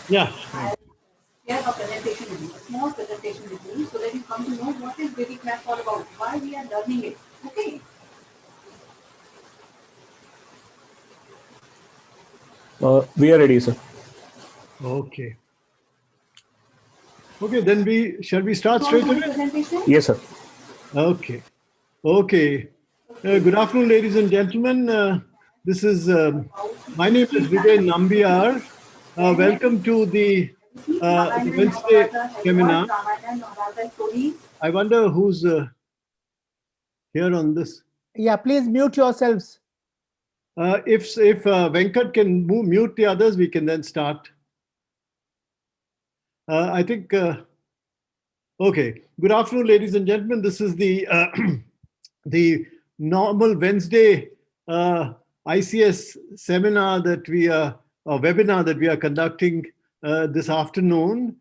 Yeah. Share a presentation with you, a small presentation with you, so that you come to know what is redefined all about, why we are learning it. Okay. We are ready, sir. Okay. Okay, then shall we start straight away? Yes, sir. Okay. Okay. Good afternoon, ladies and gentlemen. This is my name is Vijay Nambiar. Welcome to the Wednesday seminar. I wonder who's here on this. Yeah, please mute yourselves. If Venkat can mute the others, we can then start. I think. Okay. Good afternoon, ladies and gentlemen. This is the the normal Wednesday ICS seminar that we are, or webinar that we are conducting this afternoon.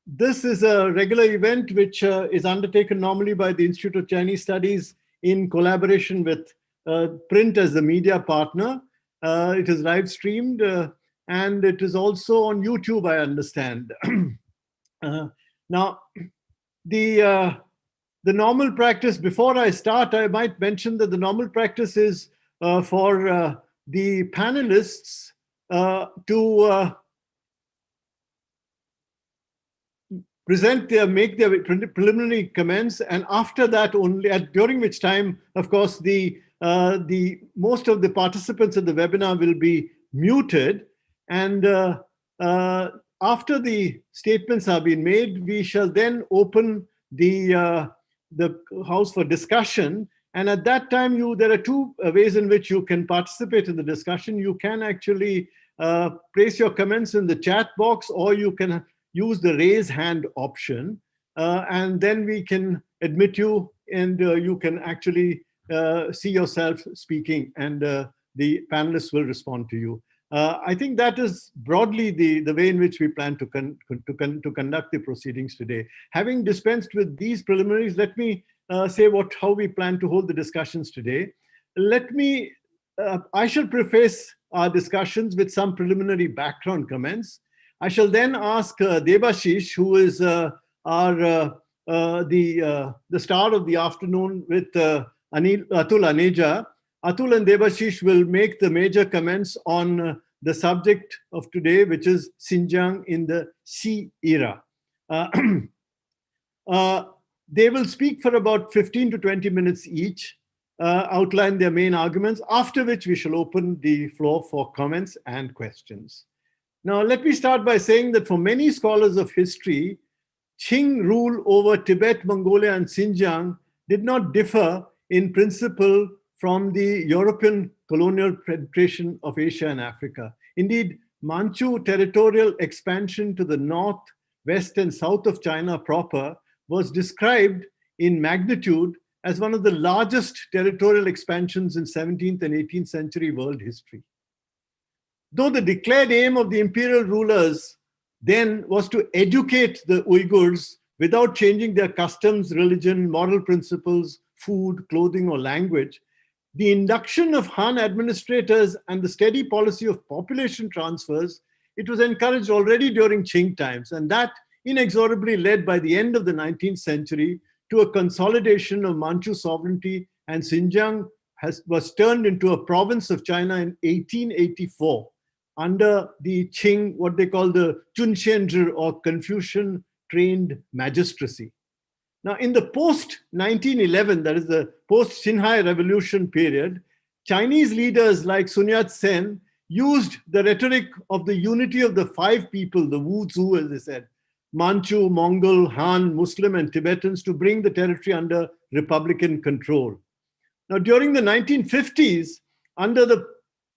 This is a regular event which is undertaken normally by the Institute of Chinese Studies in collaboration with Print as the media partner. It is live streamed and it is also on YouTube, I understand. Now, the normal practice, before I start, I might mention that the normal practice is for the panelists to make their preliminary comments, and after that only, during which time, of course, the most of the participants in the webinar will be muted, and after the statements have been made, we shall then open the house for discussion. And at that time, there are two ways in which you can participate in the discussion. You can actually place your comments in the chat box, or you can use the raise hand option. And then we can admit you, and you can actually see yourself speaking, and the panelists will respond to you. I think that is broadly the way in which we plan to conduct the proceedings today. Having dispensed with these preliminaries, let me say how we plan to hold the discussions today. I shall preface our discussions with some preliminary background comments. I shall then ask Debashish, who is the star of the afternoon with Atul Aneja. Atul and Debashish will make the major comments on the subject of today, which is Xinjiang in the Xi era. They will speak for about 15 to 20 minutes each, outline their main arguments, after which we shall open the floor for comments and questions. Now, let me start by saying that for many scholars of history, Qing rule over Tibet, Mongolia, and Xinjiang did not differ in principle from the European colonial penetration of Asia and Africa. Indeed, Manchu territorial expansion to the north, west, and south of China proper was described in magnitude as one of the largest territorial expansions in 17th and 18th century world history. Though the declared aim of the imperial rulers then was to educate the Uyghurs without changing their customs, religion, moral principles, food, clothing, or language, the induction of Han administrators and the steady policy of population transfers, it was encouraged already during Qing times, and that inexorably led by the end of the 19th century to a consolidation of Manchu sovereignty, and Xinjiang was turned into a province of China in 1884 under the Qing, what they call the Chunxianzhi, or Confucian-trained magistracy. Now, in the post-1911, that is the post-Xinhai Revolution period, Chinese leaders like Sun Yat-sen used the rhetoric of the unity of the five people, the Wu Zu, as they said, Manchu, Mongol, Han, Muslim, and Tibetans, to bring the territory under Republican control. Now, during the 1950s, under the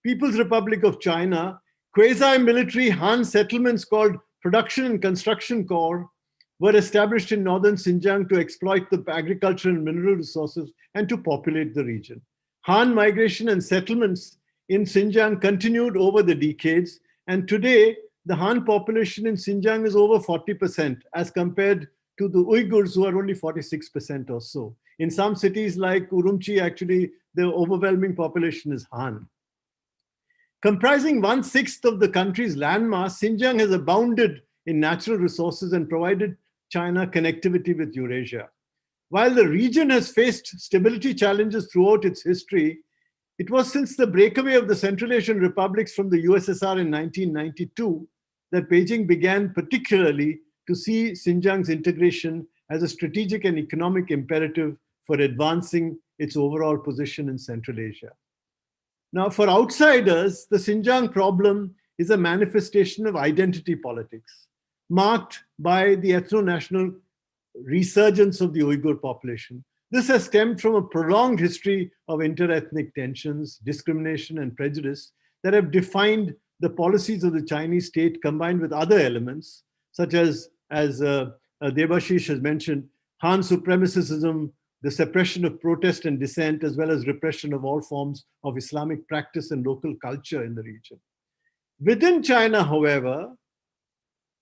People's Republic of China, quasi-military Han settlements called Production and Construction Corps were established in northern Xinjiang to exploit the agricultural and mineral resources and to populate the region. Han migration and settlements in Xinjiang continued over the decades, and today the Han population in Xinjiang is over 40% as compared to the Uyghurs, who are only 46% or so. In some cities like Urumqi, actually, the overwhelming population is Han. Comprising 1/6 of the country's landmass, Xinjiang has abounded in natural resources and provided China connectivity with Eurasia. While the region has faced stability challenges throughout its history, it was since the breakaway of the Central Asian republics from the USSR in 1992 that Beijing began particularly to see Xinjiang's integration as a strategic and economic imperative for advancing its overall position in Central Asia. Now, for outsiders, the Xinjiang problem is a manifestation of identity politics, marked by the ethno-national resurgence of the Uyghur population. This has stemmed from a prolonged history of interethnic tensions, discrimination, and prejudice that have defined the policies of the Chinese state, combined with other elements, such as Debashish has mentioned, Han supremacism, the suppression of protest and dissent, as well as repression of all forms of Islamic practice and local culture in the region. Within China, however,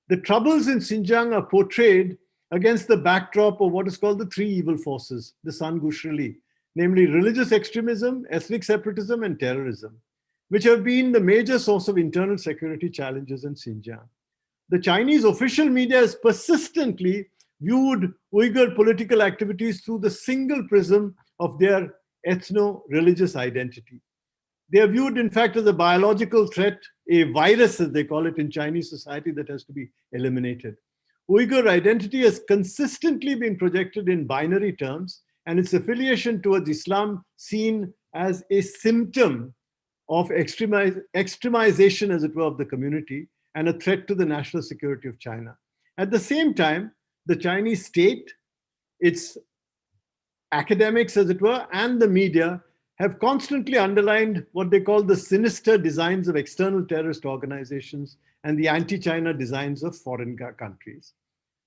the troubles in Xinjiang are portrayed against the backdrop of what is called the three evil forces, the San Gushili, namely religious extremism, ethnic separatism, and terrorism, which have been the major source of internal security challenges in Xinjiang. The Chinese official media has persistently viewed Uyghur political activities through the single prism of their ethno-religious identity. They are viewed, in fact, as a biological threat, a virus, as they call it in Chinese society, that has to be eliminated. Uyghur identity has consistently been projected in binary terms, and its affiliation towards Islam seen as a symptom of extremization, as it were, of the community, and a threat to the national security of China. At the same time, the Chinese state, its academics, as it were, and the media have constantly underlined what they call the sinister designs of external terrorist organizations and the anti-China designs of foreign countries.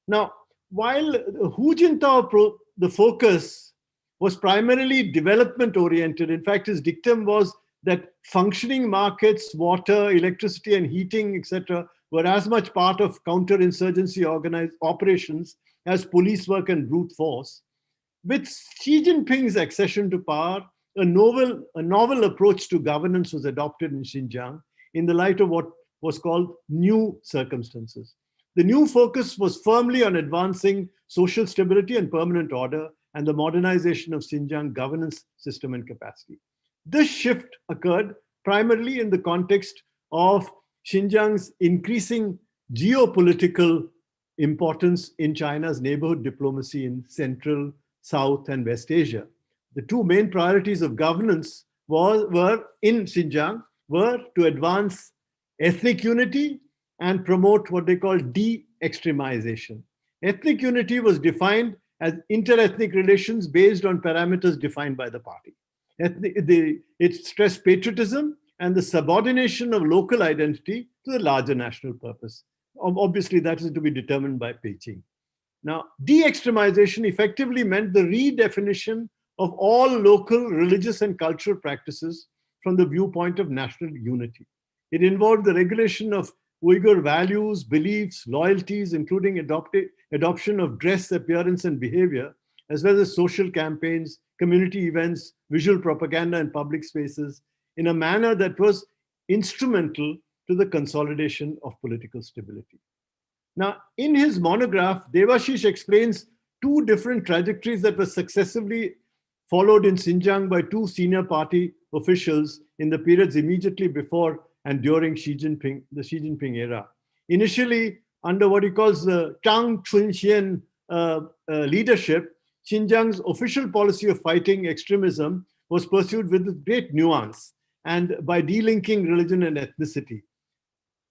Now, while Hu Jintao, the focus was primarily development-oriented, in fact, his dictum was that functioning markets, water, electricity, and heating, etc., were as much part of counterinsurgency operations as police work and brute force. With Xi Jinping's accession to power, a novel approach to governance was adopted in Xinjiang in the light of what was called new circumstances. The new focus was firmly on advancing social stability and permanent order and the modernization of Xinjiang governance system and capacity. This shift occurred primarily in the context of Xinjiang's increasing geopolitical importance in China's neighborhood diplomacy in Central, South, and West Asia. The two main priorities of governance were in Xinjiang were to advance ethnic unity and promote what they call de-extremization. Ethnic unity was defined as interethnic relations based on parameters defined by the party. It stressed patriotism and the subordination of local identity to the larger national purpose. Obviously, that is to be determined by Beijing. Now, de-extremization effectively meant the redefinition of all local religious and cultural practices from the viewpoint of national unity. It involved the regulation of Uyghur values, beliefs, loyalties, including adoption of dress, appearance, and behavior, as well as social campaigns, community events, visual propaganda in public spaces, in a manner that was instrumental to the consolidation of political stability. Now, in his monograph, Debashish explains two different trajectories that were successively followed in Xinjiang by two senior party officials in the periods immediately before and during the Xi Jinping era. Initially, under what he calls the Zhang Chunxian leadership, Xinjiang's official policy of fighting extremism was pursued with great nuance and by delinking religion and ethnicity.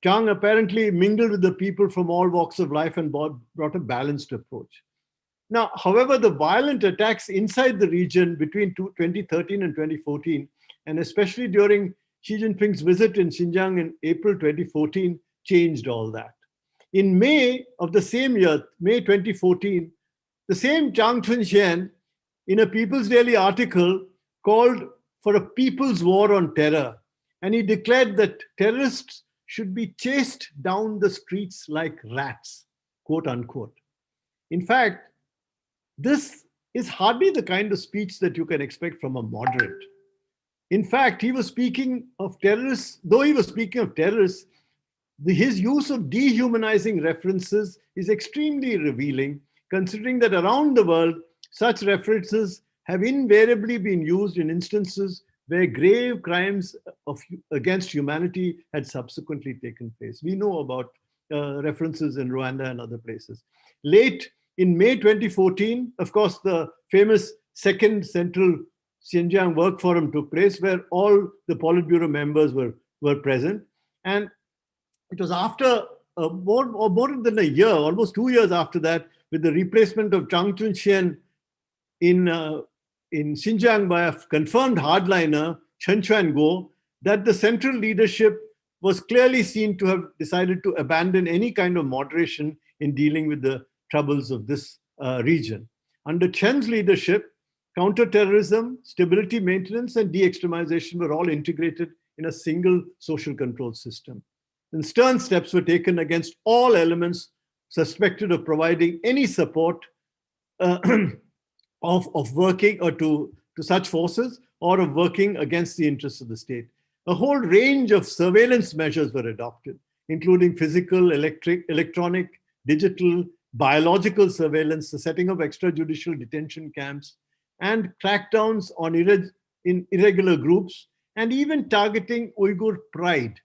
Zhang apparently mingled with the people from all walks of life and brought a balanced approach. Now, however, the violent attacks inside the region between 2013 and 2014, and especially during Xi Jinping's visit in Xinjiang in April 2014, changed all that. In May of the same year, May 2014, the same Zhang Chunxian, in a People's Daily article, called for a people's war on terror. And he declared that terrorists should be chased down the streets like rats, quote unquote. In fact, this is hardly the kind of speech that you can expect from a moderate. In fact, he was speaking of terrorists, though he was speaking of terrorists, his use of dehumanizing references is extremely revealing, considering that around the world, such references have invariably been used in instances where grave crimes against humanity had subsequently taken place. We know about references in Rwanda and other places. Late in May 2014, of course, the famous Second Central Xinjiang Work Forum took place, where all the Politburo members were present. And it was after more than a year, almost 2 years after that, with the replacement of Zhang Chunxian in Xinjiang by a confirmed hardliner, Chen Chuan-go, that the central leadership was clearly seen to have decided to abandon any kind of moderation in dealing with the troubles of this region. Under Chen's leadership, counterterrorism, stability maintenance, and de-extremization were all integrated in a single social control system. And stern steps were taken against all elements suspected of providing any support of working or to such forces or of working against the interests of the state. A whole range of surveillance measures were adopted, including physical, electronic, digital, biological surveillance, the setting of extrajudicial detention camps, and crackdowns on irregular groups, and even targeting Uyghur pride.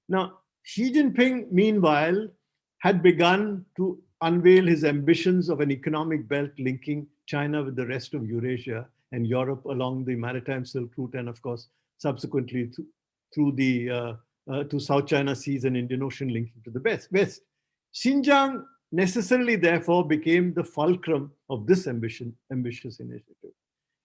Now, Xi Jinping, meanwhile, had begun to unveil his ambitions of an economic belt linking China with the rest of Eurasia and Europe along the maritime Silk Route, and of course, subsequently to South China Seas and Indian Ocean linking to the West. Xinjiang necessarily, therefore, became the fulcrum of this ambitious initiative.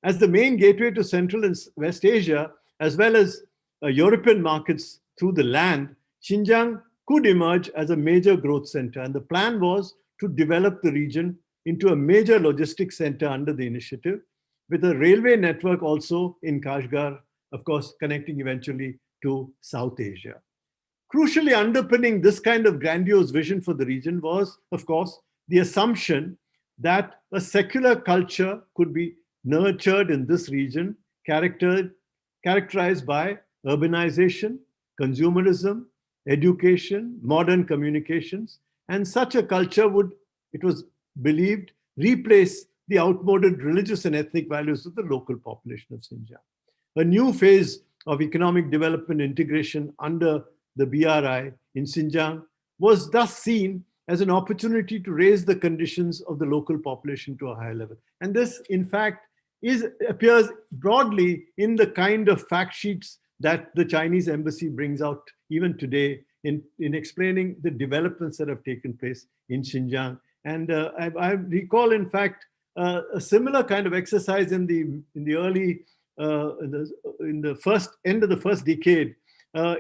As the main gateway to Central and West Asia, as well as European markets through the land, Xinjiang could emerge as a major growth center. And the plan was to develop the region into a major logistics center under the initiative, with a railway network also in Kashgar, of course, connecting eventually to South Asia. Crucially underpinning this kind of grandiose vision for the region was, of course, the assumption that a secular culture could be nurtured in this region, characterized by urbanization, consumerism, education, modern communications, and such a culture would, it was believed, replace the outmoded religious and ethnic values of the local population of Xinjiang. A new phase of economic development integration under the BRI in Xinjiang was thus seen as an opportunity to raise the conditions of the local population to a higher level. And this, in fact, appears broadly in the kind of fact sheets that the Chinese embassy brings out even today in explaining the developments that have taken place in Xinjiang. And I recall, in fact, a similar kind of exercise in the early, in the first end of the first decade,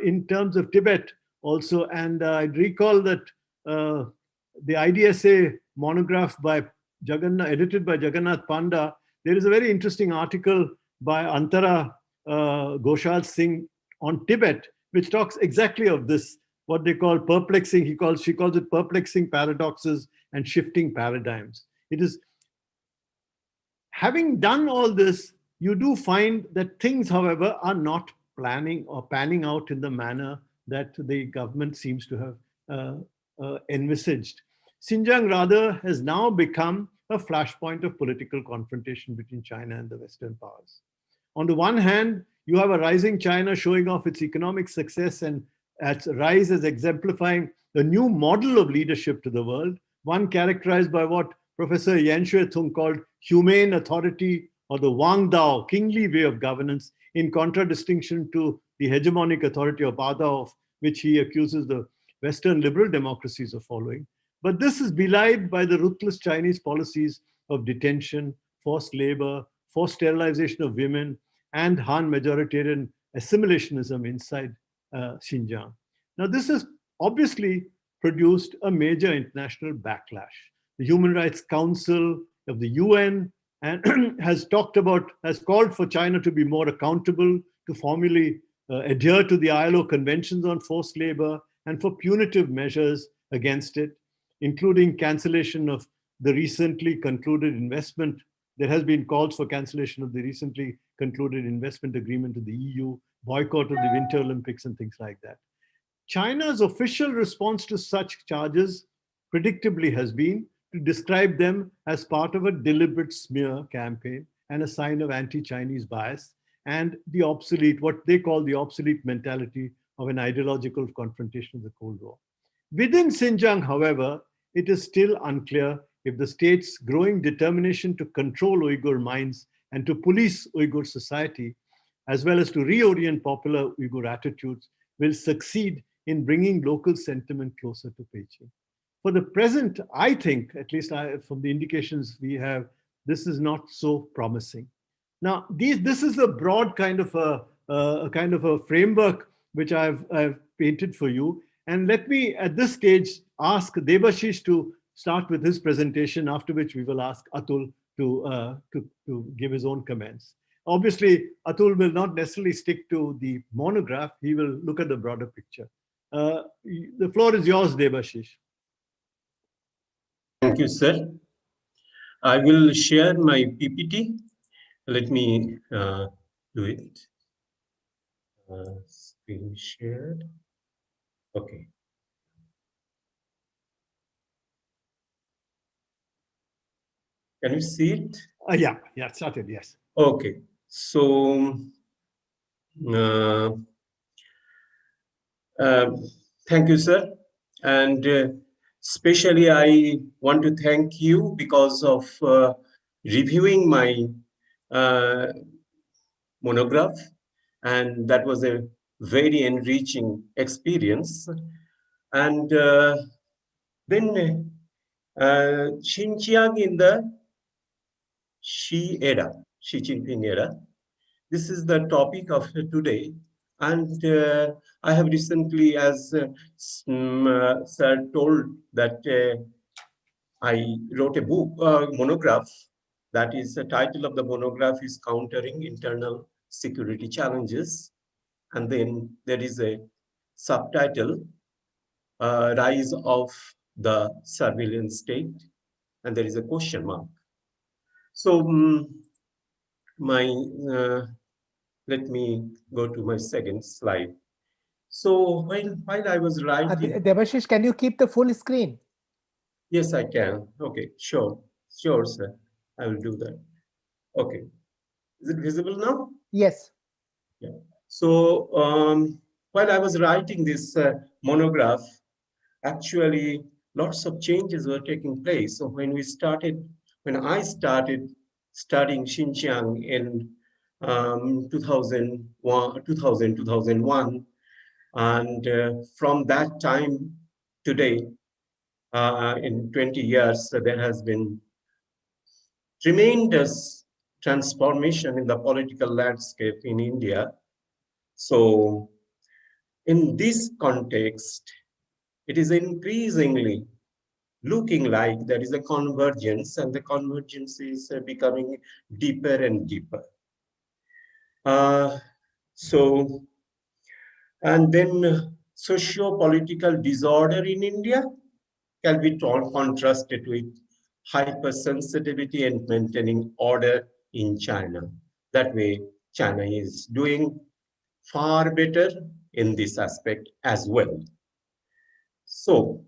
in terms of Tibet also. And I recall that the IDSA monograph edited by Jagannath Panda, there is a very interesting article by Antara Ghoshal Singh on Tibet, which talks exactly of this, what they call perplexing, she calls it perplexing paradoxes and shifting paradigms. It is, having done all this, you do find that things, however, are not planning or panning out in the manner that the government seems to have envisaged. Xinjiang, rather, has now become a flashpoint of political confrontation between China and the Western powers. On the one hand, you have a rising China showing off its economic success and its rise as exemplifying a new model of leadership to the world, one characterized by what Professor Yan Shui-tung called humane authority, or the Wang Dao, kingly way of governance, in contradistinction to the hegemonic authority of Adao, which he accuses the Western liberal democracies of following. But this is belied by the ruthless Chinese policies of detention, forced labor, forced sterilization of women, and Han majoritarian assimilationism inside Xinjiang. Now, this has obviously produced a major international backlash. The Human Rights Council of the UN has called for China to be more accountable, to formally adhere to the ILO conventions on forced labor, and for punitive measures against it, including cancellation of the recently concluded investment There has been calls for cancellation of the recently concluded investment agreement with the EU, boycott of the Winter Olympics and things like that. China's official response to such charges, predictably, has been to describe them as part of a deliberate smear campaign and a sign of anti-Chinese bias and the obsolete, what they call the obsolete mentality of an ideological confrontation of the Cold War. Within Xinjiang, however, it is still unclear if the state's growing determination to control Uyghur minds and to police Uyghur society, as well as to reorient popular Uyghur attitudes, will succeed in bringing local sentiment closer to Beijing. For the present, I think, at least from the indications we have, this is not so promising. Now, this is a broad kind of a framework which I've painted for you. And let me, at this stage, ask Debashish to start with his presentation, after which we will ask Atul to give his own comments. Obviously, Atul will not necessarily stick to the monograph. He will look at the broader picture. The floor is yours, Debashish. Thank you, sir. I will share my PPT. Let me do it. Screen shared. Okay. Can you see it? Yeah, started, yes. Okay. So, thank you, sir. And especially, I want to thank you because of reviewing my monograph. And that was a very enriching experience. And then Xinjiang in the Xi Jinping era. This is the topic of today. And I have recently, as sir told, that I wrote a book, monograph. That is the title of the monograph is Countering Internal Security Challenges. And then there is a subtitle, Rise of the Surveillance State. And there is a question mark. So let me go to my second slide. So while I was writing... Debashish, can you keep the full screen? Yes, I can. Okay, sure, sir. I will do that. Okay. Is it visible now? Yes. Yeah. So while I was writing this monograph, actually lots of changes were taking place. So when I started studying Xinjiang in 2001, and from that time today, in 20 years, there has been tremendous transformation in the political landscape in India. So in this context, it is increasingly looking like there is a convergence, and the convergence is becoming deeper and deeper. And then socio-political disorder in India can be contrasted with hypersensitivity and maintaining order in China. That way, China is doing far better in this aspect as well. So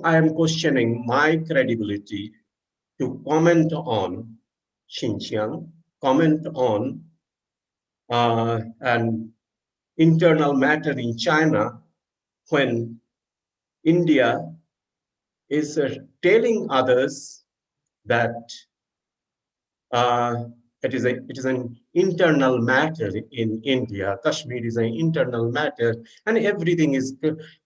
I am questioning my credibility to comment on Xinjiang, comment on an internal matter in China when India is telling others that it is an internal matter in India. Kashmir is an internal matter, and everything is,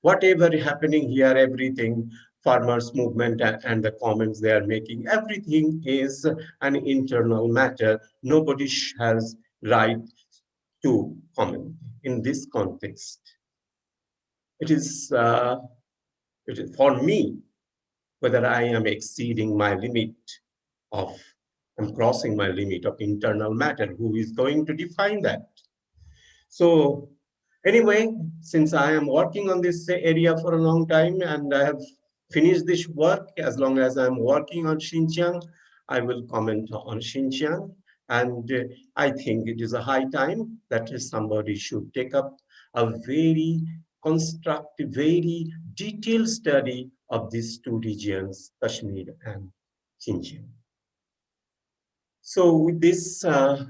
whatever happening here, everything, farmers movement and the comments they are making, everything is an internal matter. Nobody has right to comment in this context. It is for me, whether I am exceeding my limit of, I'm crossing my limit of internal matter, who is going to define that? So anyway, since I am working on this area for a long time, and I have finish this work. As long as I'm working on Xinjiang, I will comment on Xinjiang. And I think it is a high time that somebody should take up a very constructive, very detailed study of these two regions, Kashmir and Xinjiang. So with this, I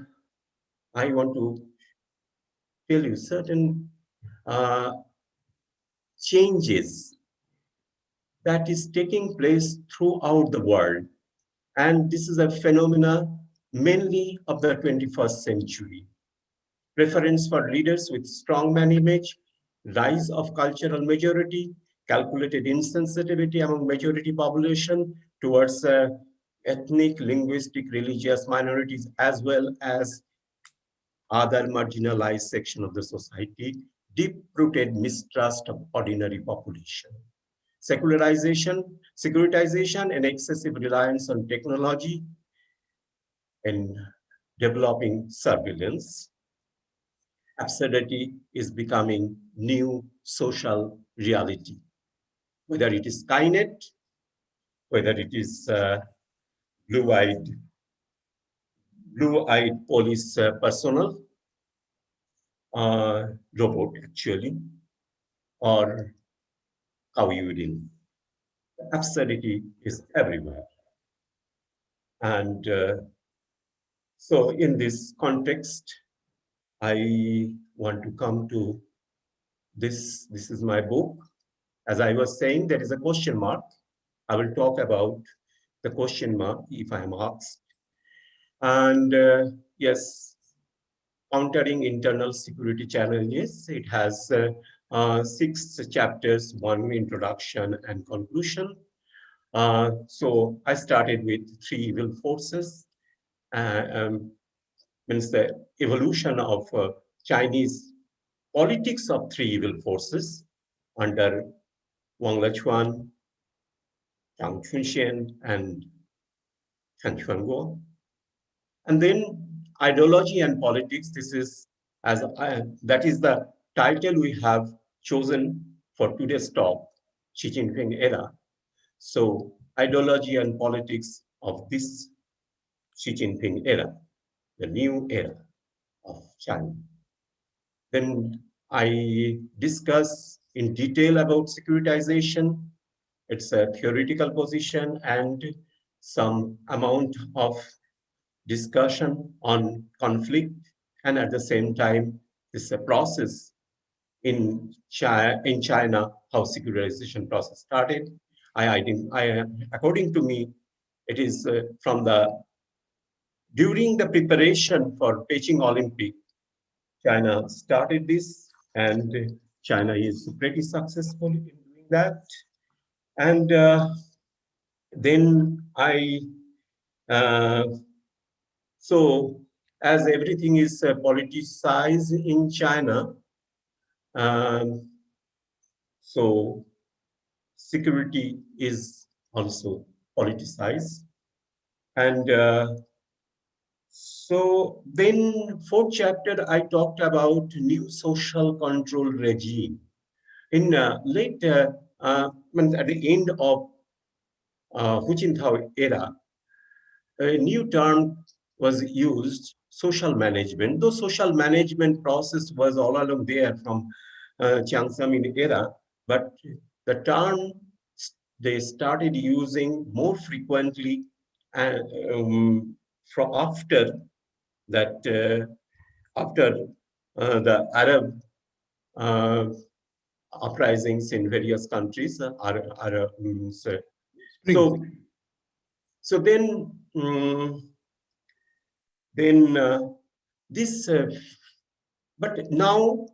want to tell you certain changes that is taking place throughout the world. And this is a phenomena mainly of the 21st century. Preference for leaders with strong man image, rise of cultural majority, calculated insensitivity among majority population towards ethnic, linguistic, religious minorities, as well as other marginalized section of the society, deep-rooted mistrust of ordinary population. Securitization and excessive reliance on technology and developing surveillance. Absurdity is becoming new social reality. Whether it is Skynet, whether it is blue-eyed police personnel, robot actually, or cow-uding. Absurdity is everywhere. And so in this context, I want to come to this. This is my book. As I was saying, there is a question mark. I will talk about the question mark if I am asked. And yes, countering internal security challenges. It has 6 chapters, 1 introduction and conclusion. So I started with 3 evil forces. Means the evolution of Chinese politics of 3 evil forces under Wang Lechuan, Zhang Chunxian, and Han Quanguo. And then ideology and politics. This is that is the title we have chosen for today's talk, Xi Jinping era. So ideology and politics of this Xi Jinping era, the new era of China. Then I discuss in detail about securitization. It's a theoretical position and some amount of discussion on conflict. And at the same time, it's a process in China, how securitization process started. According to me, it is during the preparation for Beijing Olympic, China started this, and China is pretty successful in doing that. And then so as everything is politicized in China, so security is also politicized. And so then 4th chapter, I talked about new social control regime. In late, at the end of Hu Jintao era, a new term was used, social management. Though social management process was all along there from Jiang Zemin era, but the term they started using more frequently from after that, after the Arab uprisings in various countries. So then this, but now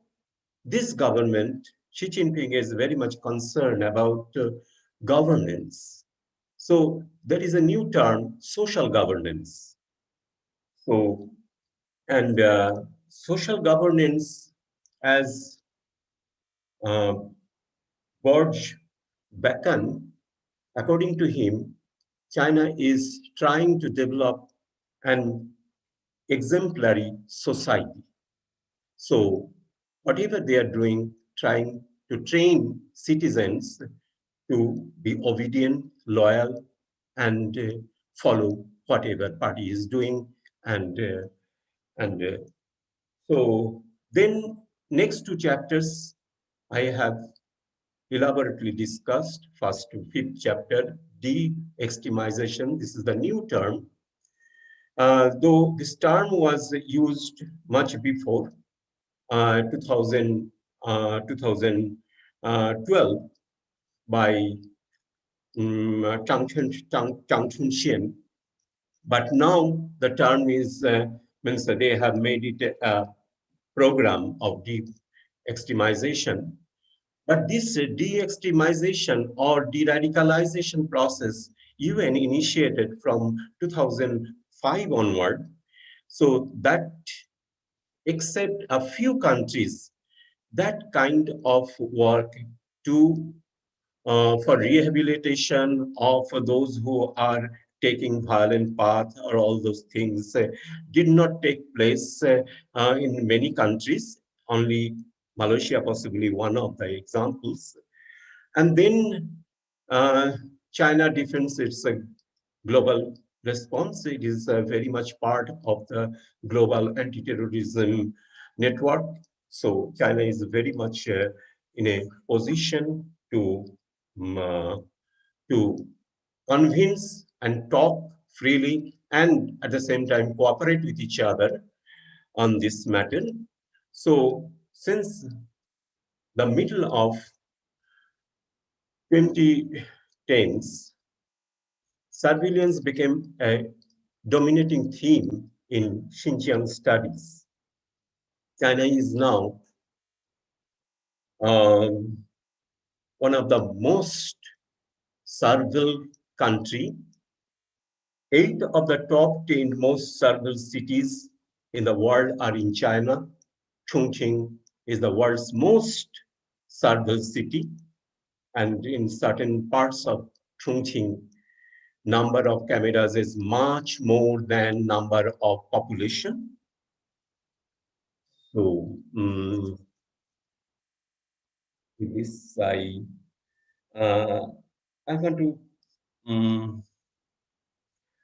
this government, Xi Jinping, is very much concerned about governance. So there is a new term, social governance. So, and social governance, as George Bacon, according to him, China is trying to develop an exemplary society. So whatever they are doing, trying to train citizens to be obedient, loyal, and follow whatever party is doing. And so then next two chapters I have elaborately discussed. First to fifth chapter, de-extremization. This is the new term. Though this term was used much before 2012 by Chang Chun-hsien, but now the term is means that they have made it a program of de-extremization. But this de-extremization or de-radicalization process UN initiated from 2005 onward, so that except a few countries, that kind of work to for rehabilitation of those who are taking violent path or all those things did not take place in many countries, only Malaysia possibly one of the examples. And then China defends its global response. It is very much part of the global anti-terrorism network. So China is very much in a position to convince and talk freely and at the same time cooperate with each other on this matter. So since the middle of 2010s, surveillance became a dominating theme in Xinjiang studies. China is now one of the most surveilled country. 8 of the top 10 most surveilled cities in the world are in China. Chongqing is the world's most surveilled city. And in certain parts of Chongqing, number of cameras is much more than number of population. So this I want to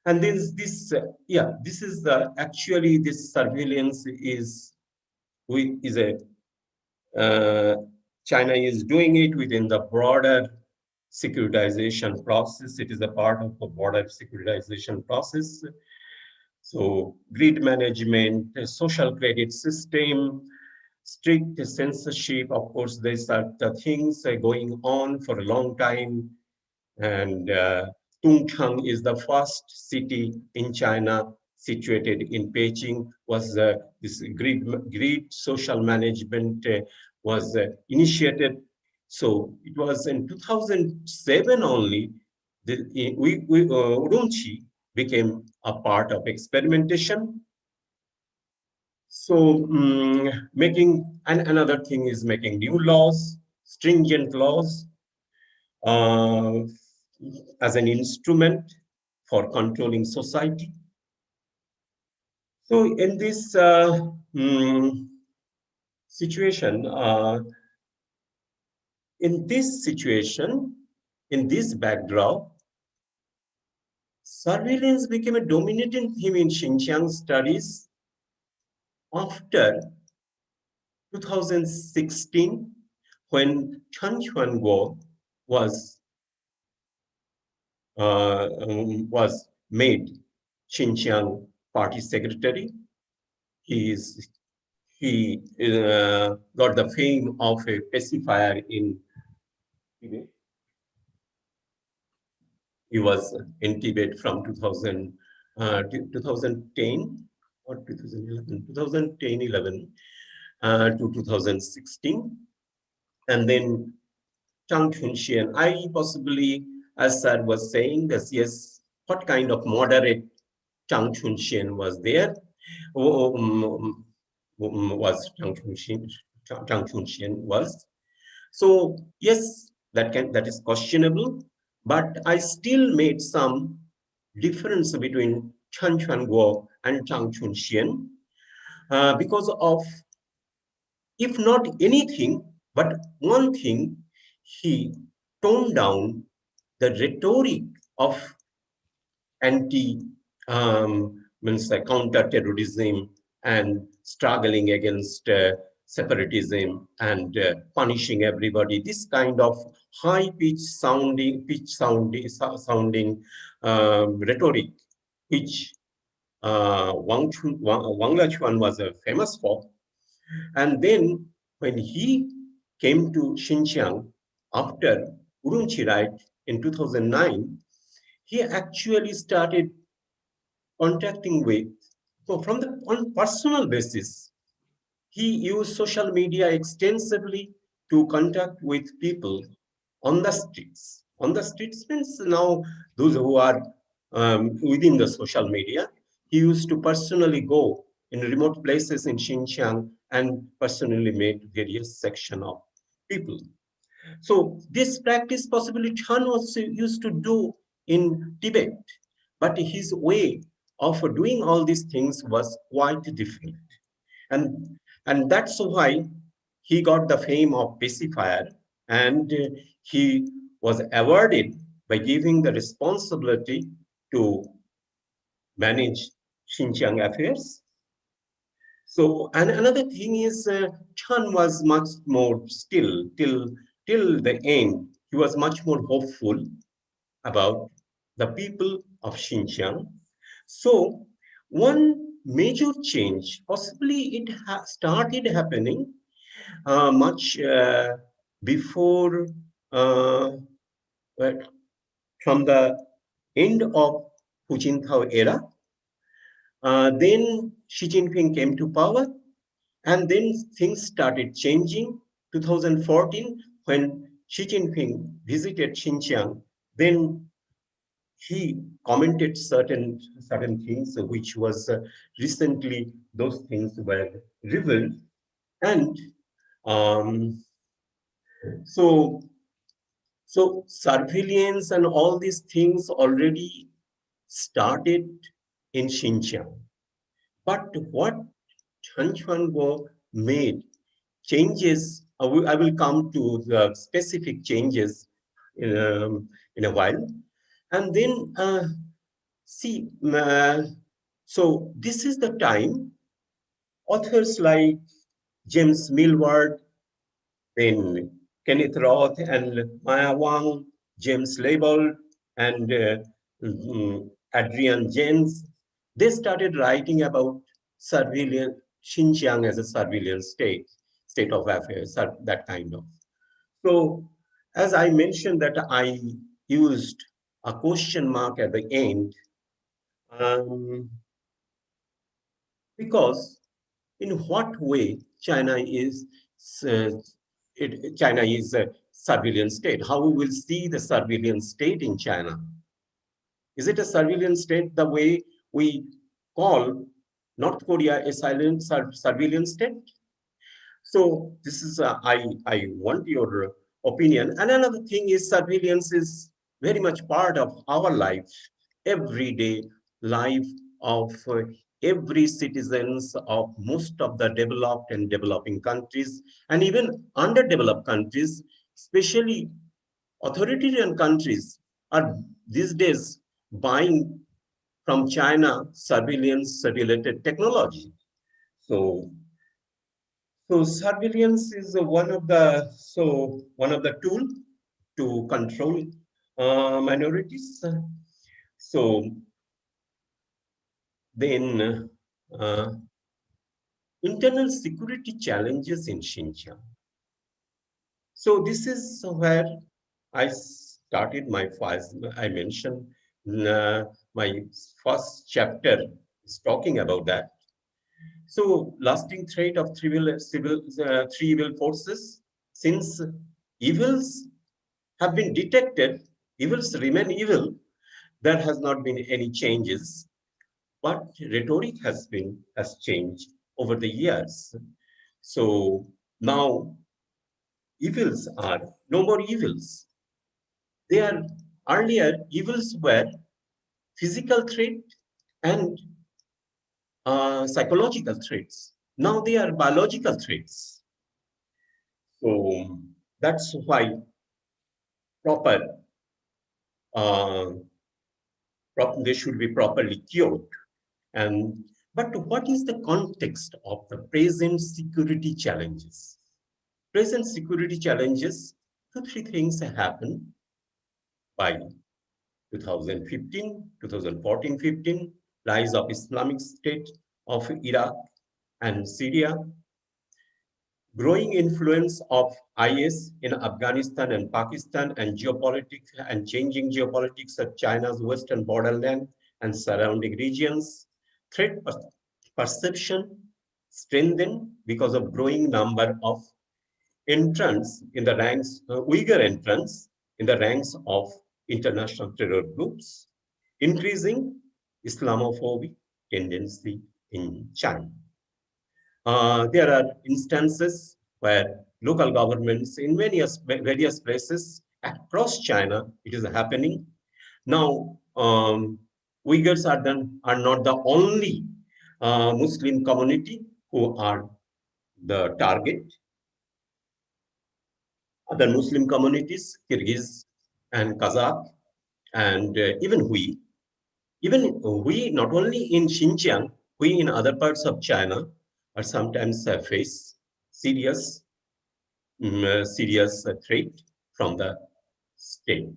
and this this is the actually this surveillance is a China is doing it within the broader securitization process. It is a part of the broader securitization process. So grid management, social credit system, strict censorship. Of course, these are the things going on for a long time. And Tungchang is the first city in China situated in Beijing. Was this grid social management was initiated. So it was in 2007 only Urumqi became a part of experimentation. So making, and another thing is making new laws, stringent laws as an instrument for controlling society. So in this situation, in this backdrop, surveillance became a dominating theme in Xinjiang studies after 2016, when Chen Chuanguo was made Xinjiang party secretary. He got the fame of a pacifier in Tibet. He was in Tibet from 2010 or 2011, 2010-11 to 2016. And then Chang Chun-hsien, I possibly, as Sir was saying, that yes, what kind of moderate Chang Chun-hsien was there? Was Chang Chun-hsien was. So yes, that is questionable, but I still made some difference between Chen Chuanguo and Chang Chun-hsien because of, if not anything, but one thing, he tone down the rhetoric of anti means counter-terrorism and struggling against separatism and punishing everybody. This kind of high-pitched sounding rhetoric, which Wang Lachuan was famous for. And then when he came to Xinjiang after Urumqi riot in 2009, he actually started contacting with, so from the on personal basis, he used social media extensively to contact with people on the streets. On the streets means now those who are within the social media. He used to personally go in remote places in Xinjiang and personally meet various section of people. So this practice possibly Chan also used to do in Tibet, but his way of doing all these things was quite different. And that's why he got the fame of pacifier, and he was awarded by giving the responsibility to manage Xinjiang affairs. So, and another thing is, Chan was much more still, till the end, he was much more hopeful about the people of Xinjiang. So, one major change, possibly it started happening much before, from the end of Hu Jintao era. Then Xi Jinping came to power, and then things started changing. 2014, when Xi Jinping visited Xinjiang, then he commented certain things which was recently those things were revealed, and um, so surveillance and all these things already started in Xinjiang. But what Chen Chuanbo made changes, I will come to the specific changes in a while. And then see, so this is the time authors like James Millward, then Kenneth Roth and Maya Wang, James Leibold, and Adrian Jens, they started writing about surveillance, Xinjiang as a surveillance state of affairs, that kind of. So, as I mentioned that I used a question mark at the end, because in what way China is China is a surveillance state? How we will see the surveillance state in China? Is it a surveillance state the way we call North Korea a silent surveillance state? So this is I want your opinion. And another thing is surveillance is very much part of our life, everyday life of every citizens of most of the developed and developing countries, and even underdeveloped countries, especially authoritarian countries, are these days buying from China surveillance related technology. So surveillance is one of the tool to control minorities. So then internal security challenges in Xinjiang. So this is where I started my first, I mentioned my first chapter is talking about that. So lasting threat of three evil forces, since evils have been detected, evils remain evil, there has not been any changes, but rhetoric has changed over the years. So now evils are no more evils. They are earlier evils were physical threat and psychological threats. Now they are biological threats. So that's why proper, they should be properly cured. But what is the context of the present security challenges? Present security challenges, 2-3 things happen by 2015, 2014-15, rise of Islamic State of Iraq and Syria, growing influence of IS in Afghanistan and Pakistan, and geopolitics and changing geopolitics of China's western borderland and surrounding regions, threat perception strengthened because of growing number of entrants in the ranks, Uyghur entrants in the ranks of international terror groups, increasing Islamophobic tendency in China. There are instances where local governments in various places across China, it is happening. Now, Uyghurs are not the only Muslim community who are the target. Other Muslim communities, Kyrgyz and Kazakh, and even Hui, not only in Xinjiang, Hui in other parts of China are sometimes face serious threat from the state.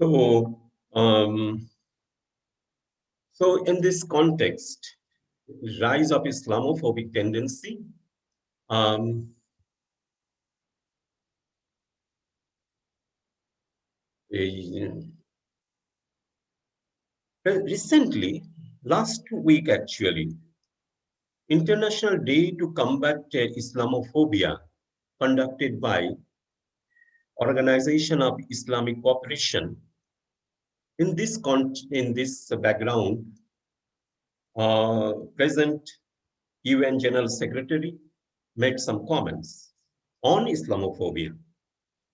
So, so in this context, rise of Islamophobic tendency, recently, last week actually, International Day to Combat Islamophobia, conducted by Organization of Islamic Cooperation. In this background, present UN General Secretary made some comments on Islamophobia,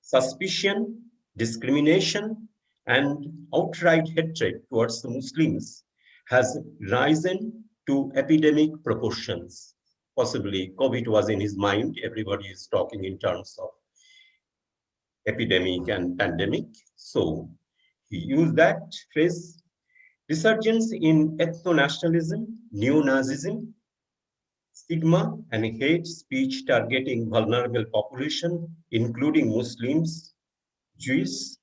suspicion, discrimination, and outright hatred towards the Muslims has risen to epidemic proportions. Possibly COVID was in his mind. Everybody is talking in terms of epidemic and pandemic. So he used that phrase. Resurgence in ethno-nationalism, neo-Nazism, stigma and hate speech targeting vulnerable population, including Muslims, Jews,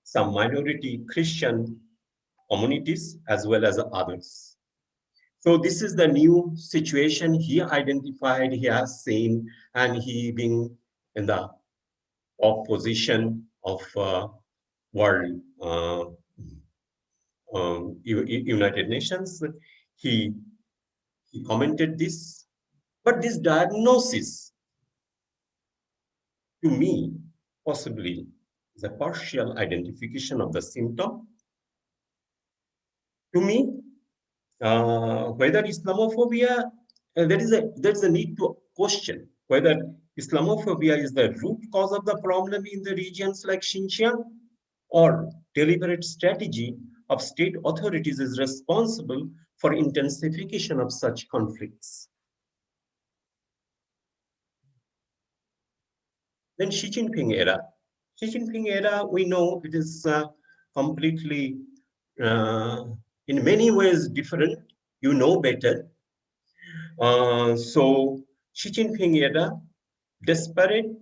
some minority Christian communities, as well as others. So this is the new situation he identified, he has seen, and he being in the opposition of world United Nations. He commented this, but this diagnosis, to me, possibly is a partial identification of the symptom. To me, whether Islamophobia, there's a need to question whether Islamophobia is the root cause of the problem in the regions like Xinjiang, or deliberate strategy of state authorities is responsible for intensification of such conflicts. Then Xi Jinping era. Xi Jinping era, we know it is completely, in many ways different. You know better. So Xi Jinping era, desperate,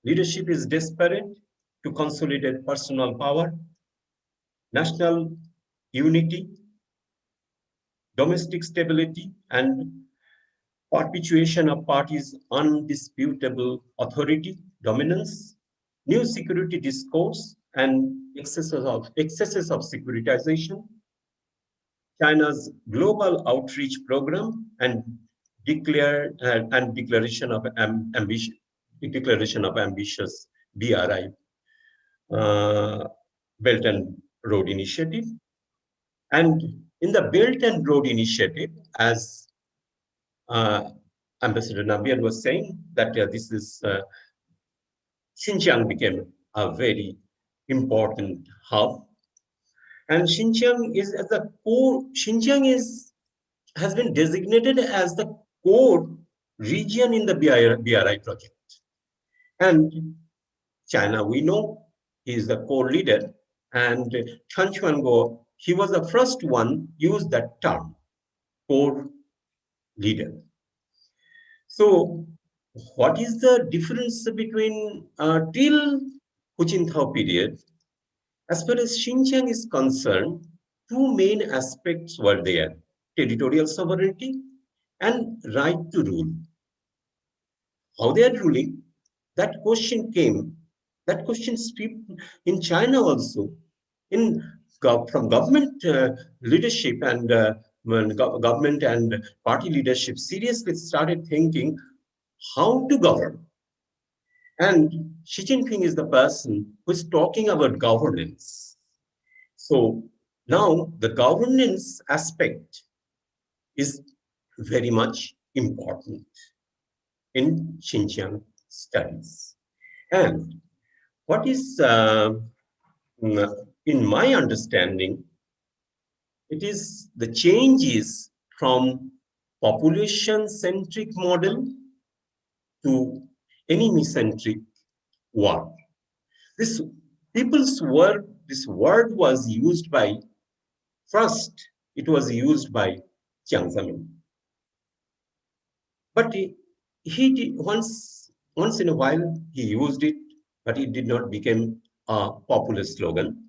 leadership is desperate to consolidate personal power, national unity, domestic stability, and perpetuation of parties' undisputable authority, dominance, new security discourse, and excesses of securitization, China's global outreach program, and declaration of ambitious BRI, Belt and Road Initiative. And in the Belt and Road Initiative, as Ambassador Nabian was saying, that this is Xinjiang became a very important hub, and Xinjiang is at the core. Xinjiang has been designated as the core region in the BRI project, and China, we know he is the core leader, and Chen Quanguo, he was the first one use that term, core leader. So what is the difference between till Hu Jintao period? As far as Xinjiang is concerned, two main aspects were there: territorial sovereignty and right to rule. How they are ruling, that question came, that question swept in China also. From government leadership and when government and party leadership seriously started thinking how to govern. And Xi Jinping is the person who is talking about governance. So now the governance aspect is very much important in Xinjiang studies. And what is, in my understanding, it is the changes from population-centric model to enemy-centric war. This this word was used by, first, it was used by Jiang Zemin. But he did once in a while he used it, but it did not become a popular slogan.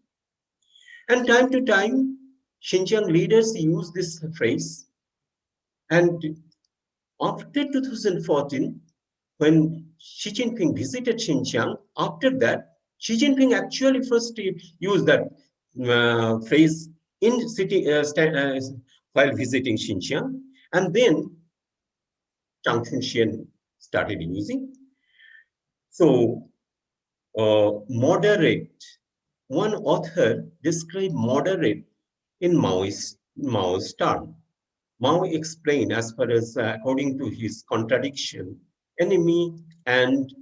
And time to time, Xinjiang leaders use this phrase. And after 2014, when Xi Jinping visited Xinjiang, after that, Xi Jinping actually first used that phrase in while visiting Xinjiang, and then Zhang Chunxian started using. So, moderate, one author described moderate in Mao's term. Mao explained, as far as according to his contradiction, enemy and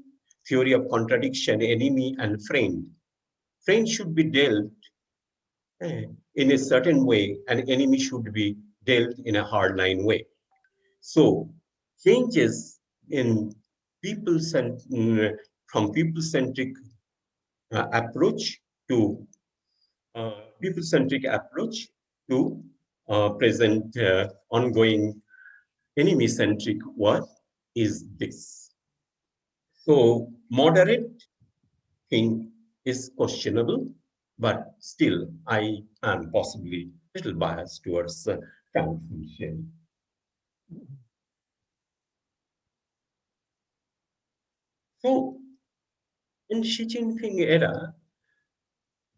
theory of contradiction, enemy and friend. Friend should be dealt in a certain way, and enemy should be dealt in a hardline way. So changes in from people-centric approach to people-centric approach to present ongoing enemy-centric war is this. So moderate thing is questionable, but still I am possibly a little biased towards Confucian. So in Xi Jinping era,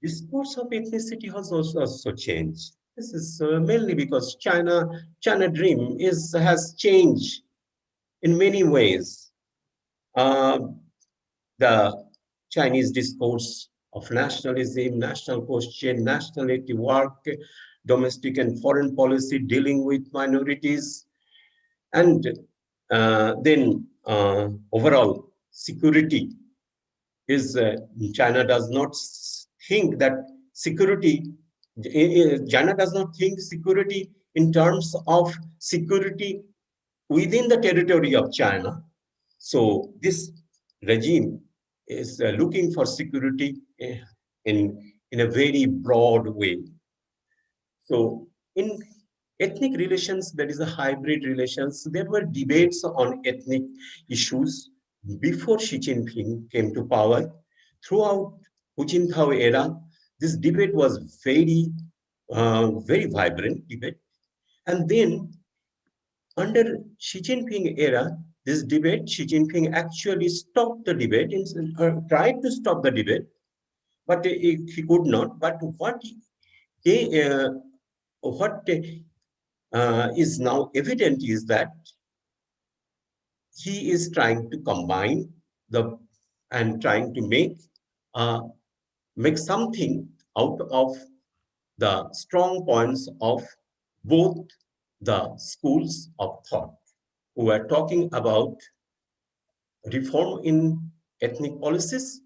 discourse of ethnicity has also changed. This is mainly because China dream has changed in many ways. The Chinese discourse of nationalism, national question, nationality work, domestic and foreign policy dealing with minorities, and then overall security is China does not think that security, China does not think security in terms of security within the territory of China. So this regime is looking for security in a very broad way. So in ethnic relations, there is a hybrid relations. There were debates on ethnic issues before Xi Jinping came to power. Throughout Hu Jintao era, this debate was very vibrant debate. And then under Xi Jinping era, this debate, Xi Jinping actually stopped the debate, tried to stop the debate, but he could not. But what is now evident is that he is trying to combine and trying to make something out of the strong points of both the schools of thought who are talking about reform in ethnic policies,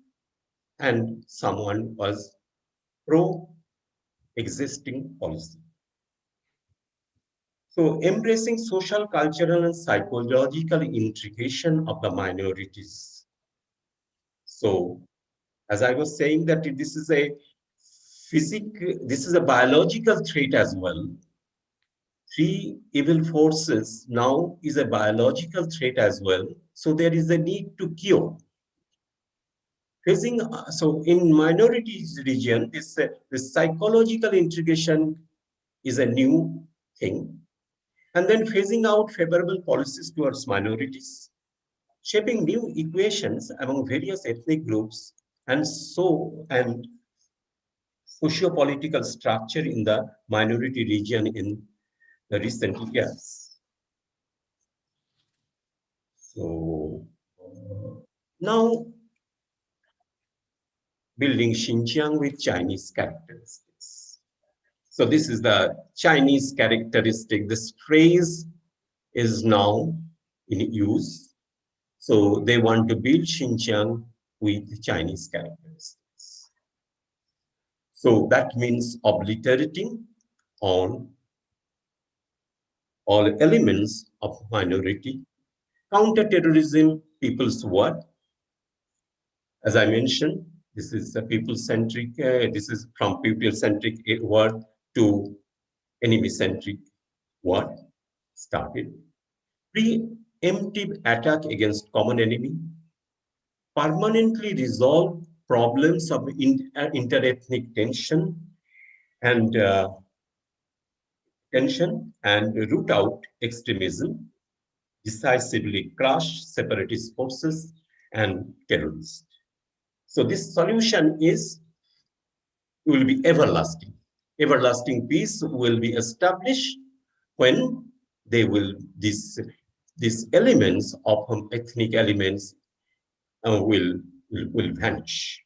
and someone was pro-existing policy. So embracing social, cultural, and psychological integration of the minorities. So As I was saying that this is a biological threat as well. Three evil forces now is a biological threat as well. So there is a need to cure. So in minorities region, this psychological integration is a new thing. And then phasing out favorable policies towards minorities, shaping new equations among various ethnic groups, and socio-political structure in the minority region in the recent years. So now building Xinjiang with Chinese characteristics. So this is the Chinese characteristic. This phrase is now in use. So they want to build Xinjiang with Chinese characteristics. So that means obliterating all elements of minority, counter-terrorism, people's war. As I mentioned, this is a people-centric, this is from people-centric war to enemy-centric war started. Preemptive attack against common enemy, permanently resolve problems of interethnic tension and root out extremism, decisively crush separatist forces and terrorists. So this solution will be everlasting. Everlasting peace will be established when these elements of ethnic elements will vanish,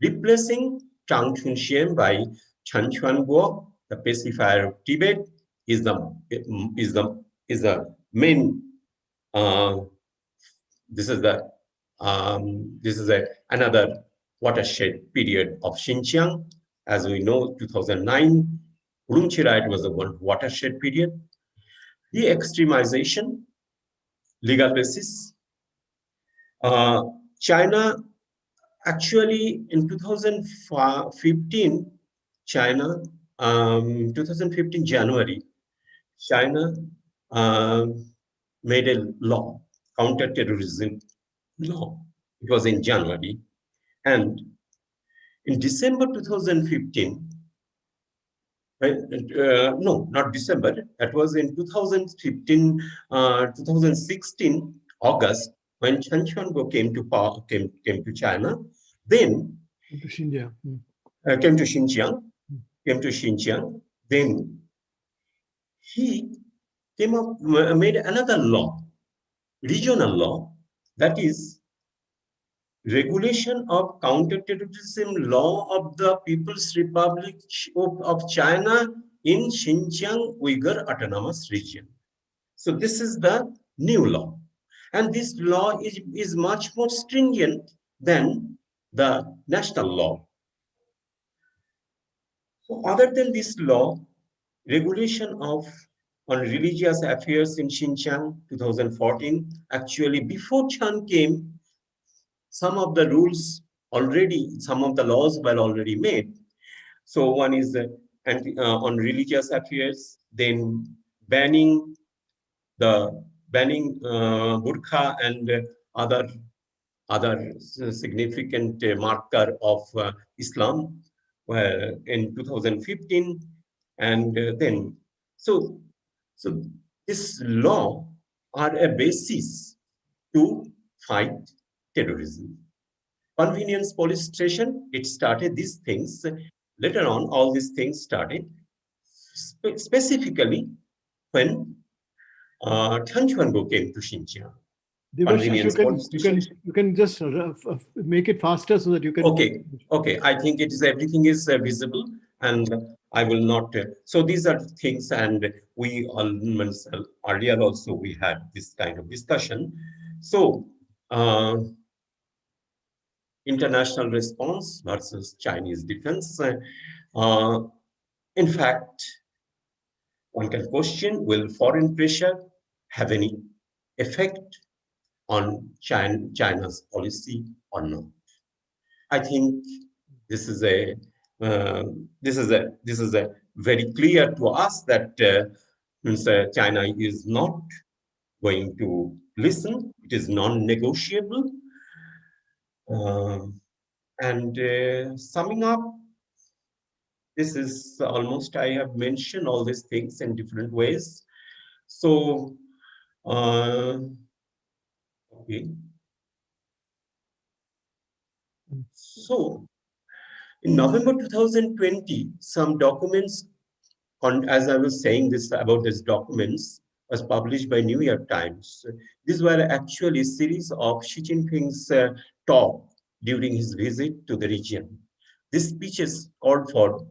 replacing Tang Chunxian by Chan Chuanguo, the pacifier of Tibet, is the main. This is another watershed period of Xinjiang. As we know, 2009, Urumqi riot was a watershed period. De-extremization, legal basis. China, actually in 2015, 2015 January, China made a law, counter-terrorism law. It was in January. And in December 2015, no, not December, that was in 2015, 2016, August, when Chen Chuanguo came to China, then To Xinjiang. came to Xinjiang, then he made another law, regional law, that is regulation of counterterrorism law of the People's Republic of China in Xinjiang Uyghur Autonomous Region. So this is the new law. And this law is much more stringent than the national law. So other than this law, regulation on religious affairs in Xinjiang 2014, actually before Chan came, some of the rules some of the laws were already made. So one is on religious affairs, then banning burqa and other significant marker of Islam in 2015, and then so this law are a basis to fight terrorism. Convenience police station, it started these things. Later on, all these things started specifically when Tan Chuango came to Xinjiang. Devashish, you can just make it faster so that you can. Okay. I think everything is visible, and I will not. So these are things, and we earlier also we had this kind of discussion. So international response versus Chinese defense. In fact, one can question, will foreign pressure have any effect on China's policy or not? I think this is a very clear to us that China is not going to listen. It is non-negotiable. And summing up, this is almost, I have mentioned all these things in different ways. So, okay. So, in November 2020, some documents, as I was saying this about these documents, was published by New York Times. These were actually a series of Xi Jinping's talk during his visit to the region. These speeches called for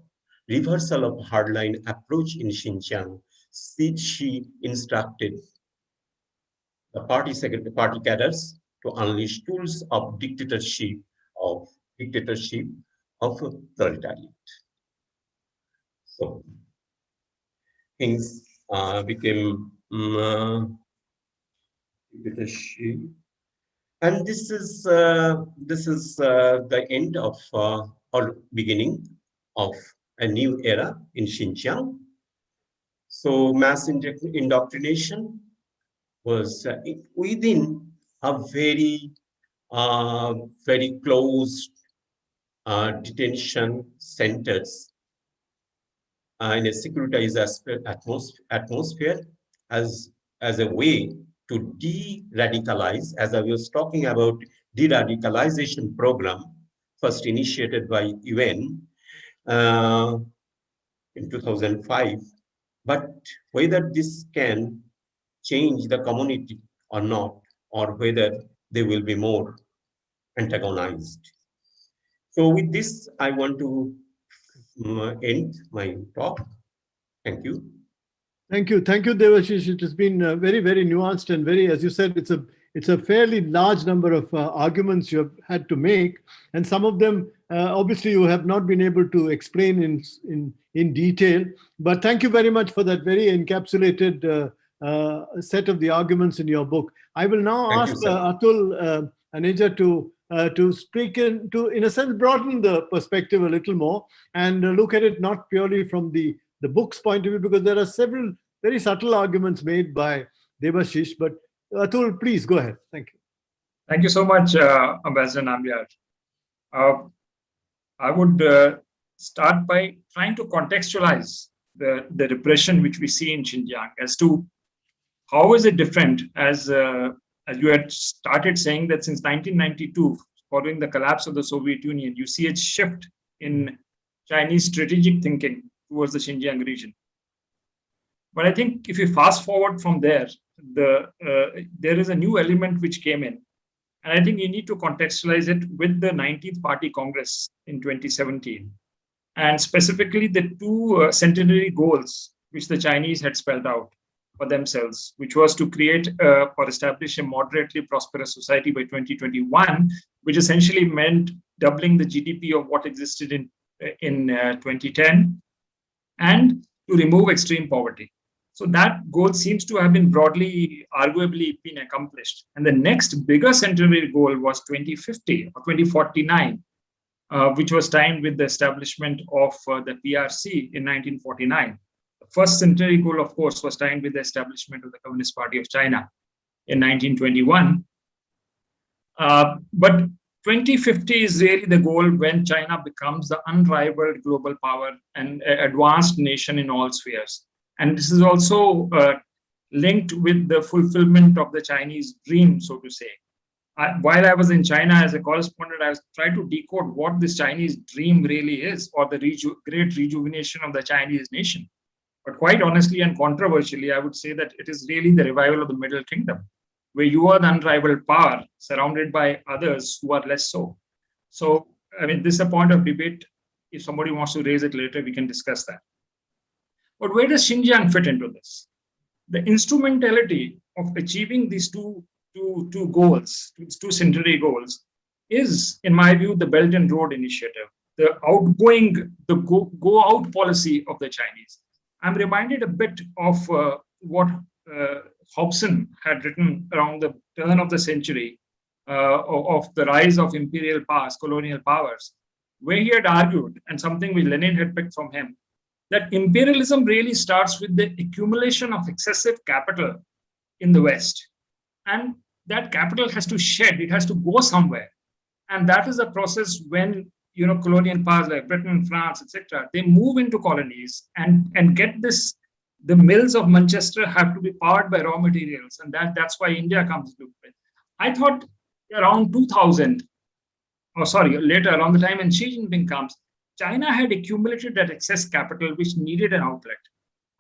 reversal of hardline approach in Xinjiang. Xi instructed the party cadres to unleash tools of dictatorship of proletariat. So things became dictatorship, and this is the end of or beginning of a new era in Xinjiang. So mass indoctrination was within a very closed detention centers in a securitized atmosphere as a way to de-radicalize, as I was talking about de-radicalization program, first initiated by UN in 2005. But whether this can change the community or not, or whether they will be more antagonized. So with this, I want to end my talk. Thank you. Thank you, Devashish. It has been very, very nuanced and very, as you said, it's a fairly large number of arguments you have had to make, and some of them obviously you have not been able to explain in detail. But thank you very much for that very encapsulated set of the arguments in your book. I will now ask Atul Aneja to speak in a sense, broaden the perspective a little more and look at it not purely from the book's point of view, because there are several very subtle arguments made by Devashish. But Atul, please go ahead. Thank you. Thank you so much, Ambassador Nambiar. I would start by trying to contextualize the repression which we see in Xinjiang as to how is it different, as you had started saying that since 1992, following the collapse of the Soviet Union, you see a shift in Chinese strategic thinking towards the Xinjiang region. But I think if you fast forward from there, there is a new element which came in. And I think you need to contextualize it with the 19th Party Congress in 2017. And specifically the two centenary goals which the Chinese had spelled out for themselves, which was to create or establish a moderately prosperous society by 2021, which essentially meant doubling the GDP of what existed in 2010, and to remove extreme poverty. So that goal seems to have been broadly, arguably been accomplished. And the next bigger centenary goal was 2050 or 2049, which was timed with the establishment of the PRC in 1949. The first centenary goal, of course, was timed with the establishment of the Communist Party of China in 1921. But 2050 is really the goal when China becomes the unrivaled global power and advanced nation in all spheres. And this is also linked with the fulfillment of the Chinese dream, so to say. While I was in China as a correspondent, I was trying to decode what this Chinese dream really is, or the great rejuvenation of the Chinese nation. But quite honestly and controversially, I would say that it is really the revival of the Middle Kingdom, where you are the unrivaled power surrounded by others who are less so. So, I mean, this is a point of debate. If somebody wants to raise it later, we can discuss that. But where does Xinjiang fit into this? The instrumentality of achieving these two goals, two centenary goals, is, in my view, the Belt and Road Initiative, the go out policy of the Chinese. I'm reminded a bit of what Hobson had written around the turn of the century of the rise of imperial powers, colonial powers, where he had argued, and something which Lenin had picked from him, that imperialism really starts with the accumulation of excessive capital in the West. And that capital has to shed, it has to go somewhere. And that is a process when colonial powers like Britain, France, etc., they move into colonies and get this. The mills of Manchester have to be powered by raw materials, and that's why India comes into play. I thought around 2000, later, around the time when Xi Jinping comes, China had accumulated that excess capital which needed an outlet.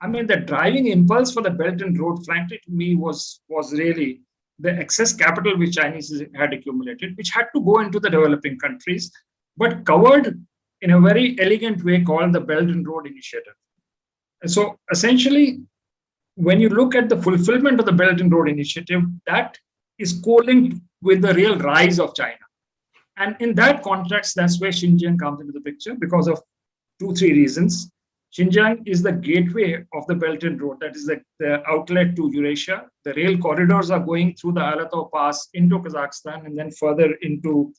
I mean, the driving impulse for the Belt and Road, frankly, to me was really the excess capital which Chinese had accumulated, which had to go into the developing countries, but covered in a very elegant way called the Belt and Road Initiative. And so essentially, when you look at the fulfillment of the Belt and Road Initiative, that is co-linked with the real rise of China. And in that context, that's where Xinjiang comes into the picture because of 2-3 reasons. Xinjiang is the gateway of the Belt and Road, that is the outlet to Eurasia. The rail corridors are going through the Alatau Pass into Kazakhstan and then further into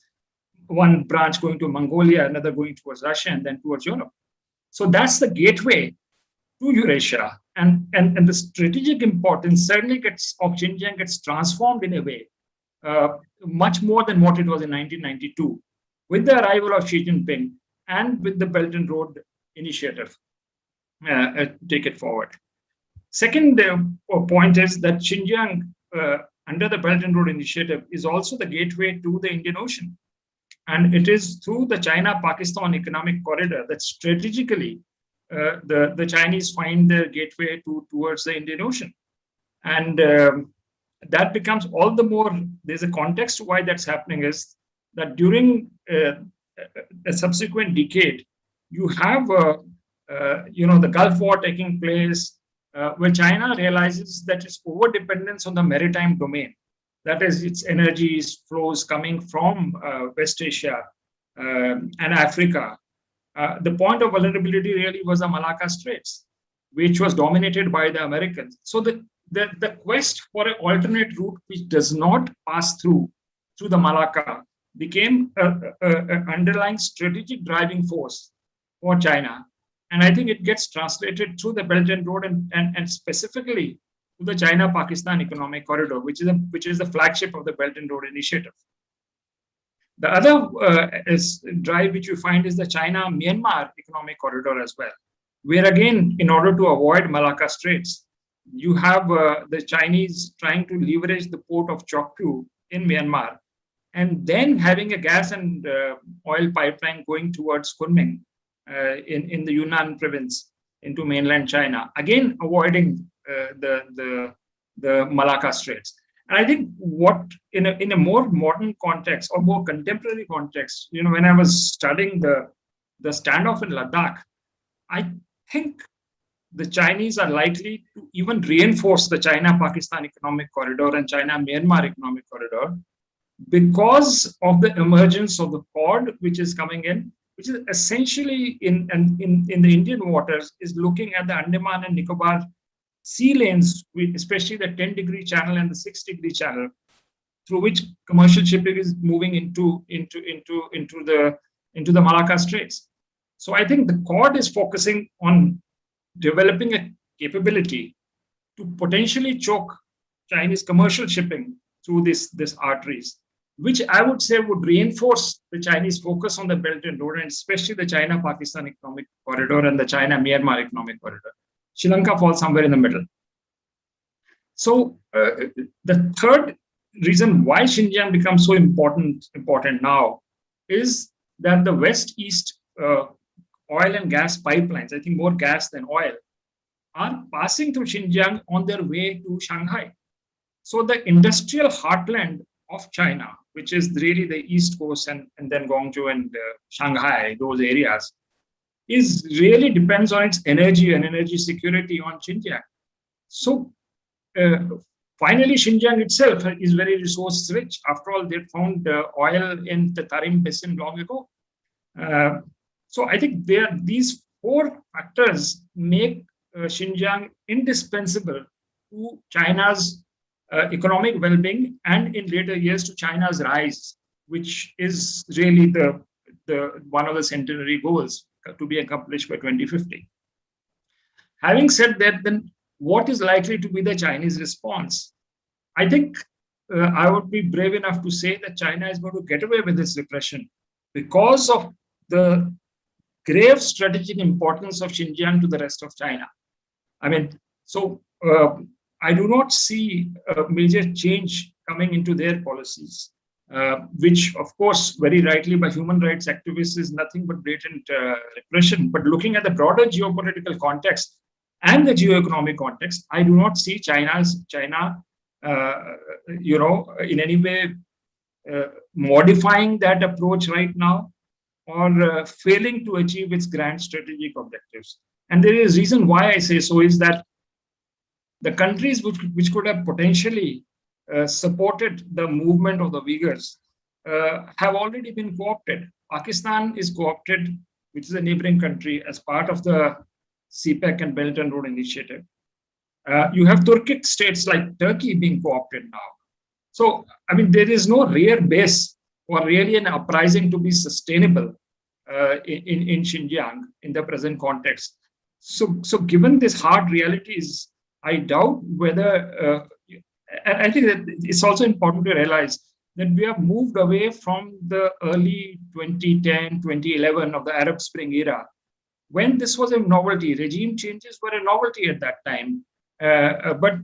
one branch going to Mongolia, another going towards Russia, and then towards Europe. So that's the gateway to Eurasia. And the strategic importance certainly of Xinjiang gets transformed in a way, much more than what it was in 1992, with the arrival of Xi Jinping and with the Belt and Road Initiative. Take it forward. Second point is that Xinjiang, under the Belt and Road Initiative, is also the gateway to the Indian Ocean. And it is through the China-Pakistan economic corridor that strategically the Chinese find their gateway towards the Indian Ocean. And that becomes all the more, there's a context to why that's happening is that during a subsequent decade, you have the Gulf War taking place, where China realizes that its overdependence on the maritime domain, that is, its energy flows coming from West Asia and Africa. The point of vulnerability really was the Malacca Straits, which was dominated by the Americans. So the quest for an alternate route which does not pass through the Malacca became an underlying strategic driving force for China. And I think it gets translated through the Belt and Road and specifically to the China-Pakistan economic corridor, which is the flagship of the Belt and Road Initiative. The other drive which you find is the China-Myanmar economic corridor as well, where again, in order to avoid Malacca Straits, you have the Chinese trying to leverage the port of Chokpu in Myanmar, and then having a gas and oil pipeline going towards Kunming in the Yunnan province into mainland China, again avoiding the Malacca Straits. And I think what in a more modern context or more contemporary context, when I was studying the standoff in Ladakh, I think the Chinese are likely to even reinforce the China-Pakistan economic corridor and China-Myanmar economic corridor because of the emergence of the Quad, which is coming in, which is essentially in the Indian waters, is looking at the Andaman and Nicobar sea lanes, especially the 10-degree channel and the 6-degree channel, through which commercial shipping is moving into the Malacca Straits. So I think the Quad is focusing on developing a capability to potentially choke Chinese commercial shipping through this arteries, which I would say would reinforce the Chinese focus on the Belt and Road, and especially the China-Pakistan economic corridor and the China-Myanmar economic corridor. Sri Lanka falls somewhere in the middle. So the third reason why Xinjiang becomes so important now is that the West-East oil and gas pipelines, I think more gas than oil, are passing through Xinjiang on their way to Shanghai. So the industrial heartland of China, which is really the East Coast and then Guangzhou and Shanghai, those areas, really depends on its energy and energy security on Xinjiang. So finally, Xinjiang itself is very resource rich. After all, they found oil in the Tarim Basin long ago. So I think these four factors make Xinjiang indispensable to China's economic well-being, and in later years to China's rise, which is really the one of the centenary goals to be accomplished by 2050. Having said that, then what is likely to be the Chinese response? I think I would be brave enough to say that China is going to get away with this repression because of the grave strategic importance of Xinjiang to the rest of China. I mean, so I do not see a major change coming into their policies, which, of course, very rightly by human rights activists is nothing but blatant repression. But looking at the broader geopolitical context and the geo-economic context, I do not see China, in any way modifying that approach right now, or failing to achieve its grand strategic objectives. And there is a reason why I say so is that the countries which could have potentially supported the movement of the Uyghurs have already been co-opted. Pakistan is co-opted, which is a neighboring country, as part of the CPEC and Belt and Road Initiative. You have Turkic states like Turkey being co-opted now. So, I mean, there is no real base or really an uprising to be sustainable in Xinjiang in the present context. So given these hard realities, I doubt whether, and I think that it's also important to realize that we have moved away from the early 2010, 2011 of the Arab Spring era, when this was a novelty. Regime changes were a novelty at that time. But,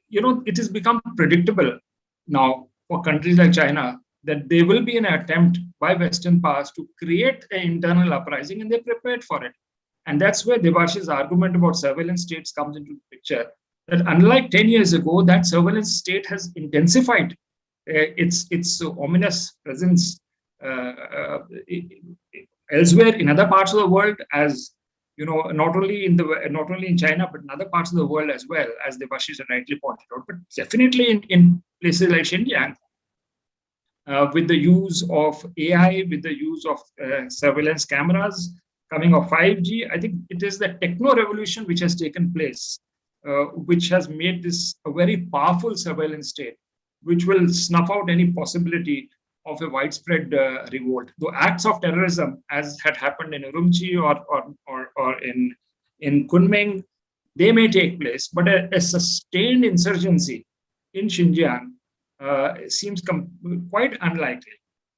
it has become predictable now for countries like China that there will be an attempt by Western powers to create an internal uprising, and they're prepared for it. And that's where Debash's argument about surveillance states comes into the picture. That unlike 10 years ago, that surveillance state has intensified its ominous presence elsewhere in other parts of the world, as not only in China, but in other parts of the world as well, as Debashi rightly pointed out, but definitely in places like Xinjiang, with the use of AI, with the use of surveillance cameras, coming of 5G. I think it is the techno revolution which has taken place, which has made this a very powerful surveillance state, which will snuff out any possibility of a widespread revolt. Though acts of terrorism, as had happened in Urumqi or in Kunming, they may take place, but a sustained insurgency in Xinjiang seems quite unlikely.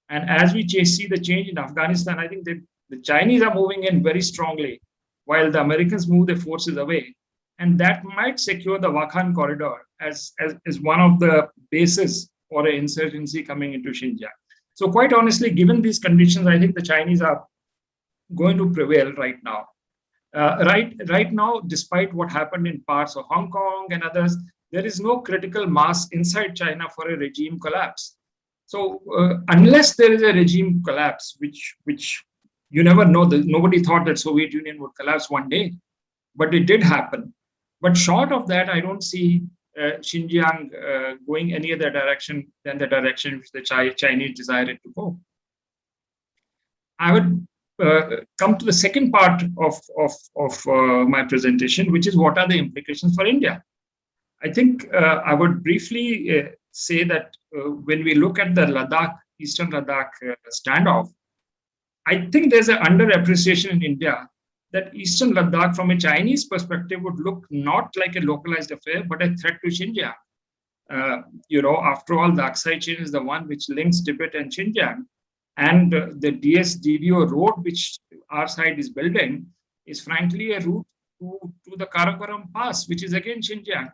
And as we see the change in Afghanistan, I think the Chinese are moving in very strongly, while the Americans move their forces away. And that might secure the Wakhan corridor as one of the bases for an insurgency coming into Xinjiang. So quite honestly, given these conditions, I think the Chinese are going to prevail right now. Right now, despite what happened in parts of Hong Kong and others, there is no critical mass inside China for a regime collapse. So unless there is a regime collapse, which you never know, nobody thought that Soviet Union would collapse one day, but it did happen. But short of that, I don't see Xinjiang going any other direction than the direction which the Chinese desire it to go. I would come to the second part of my presentation, which is what are the implications for India. I think I would briefly say that when we look at the Eastern Ladakh standoff, I think there's an underappreciation in India that Eastern Ladakh, from a Chinese perspective, would look not like a localized affair, but a threat to Xinjiang. After all, the Aksai chain is the one which links Tibet and Xinjiang. And the DSDVO road, which our side is building, is frankly a route to the Karakoram Pass, which is again Xinjiang.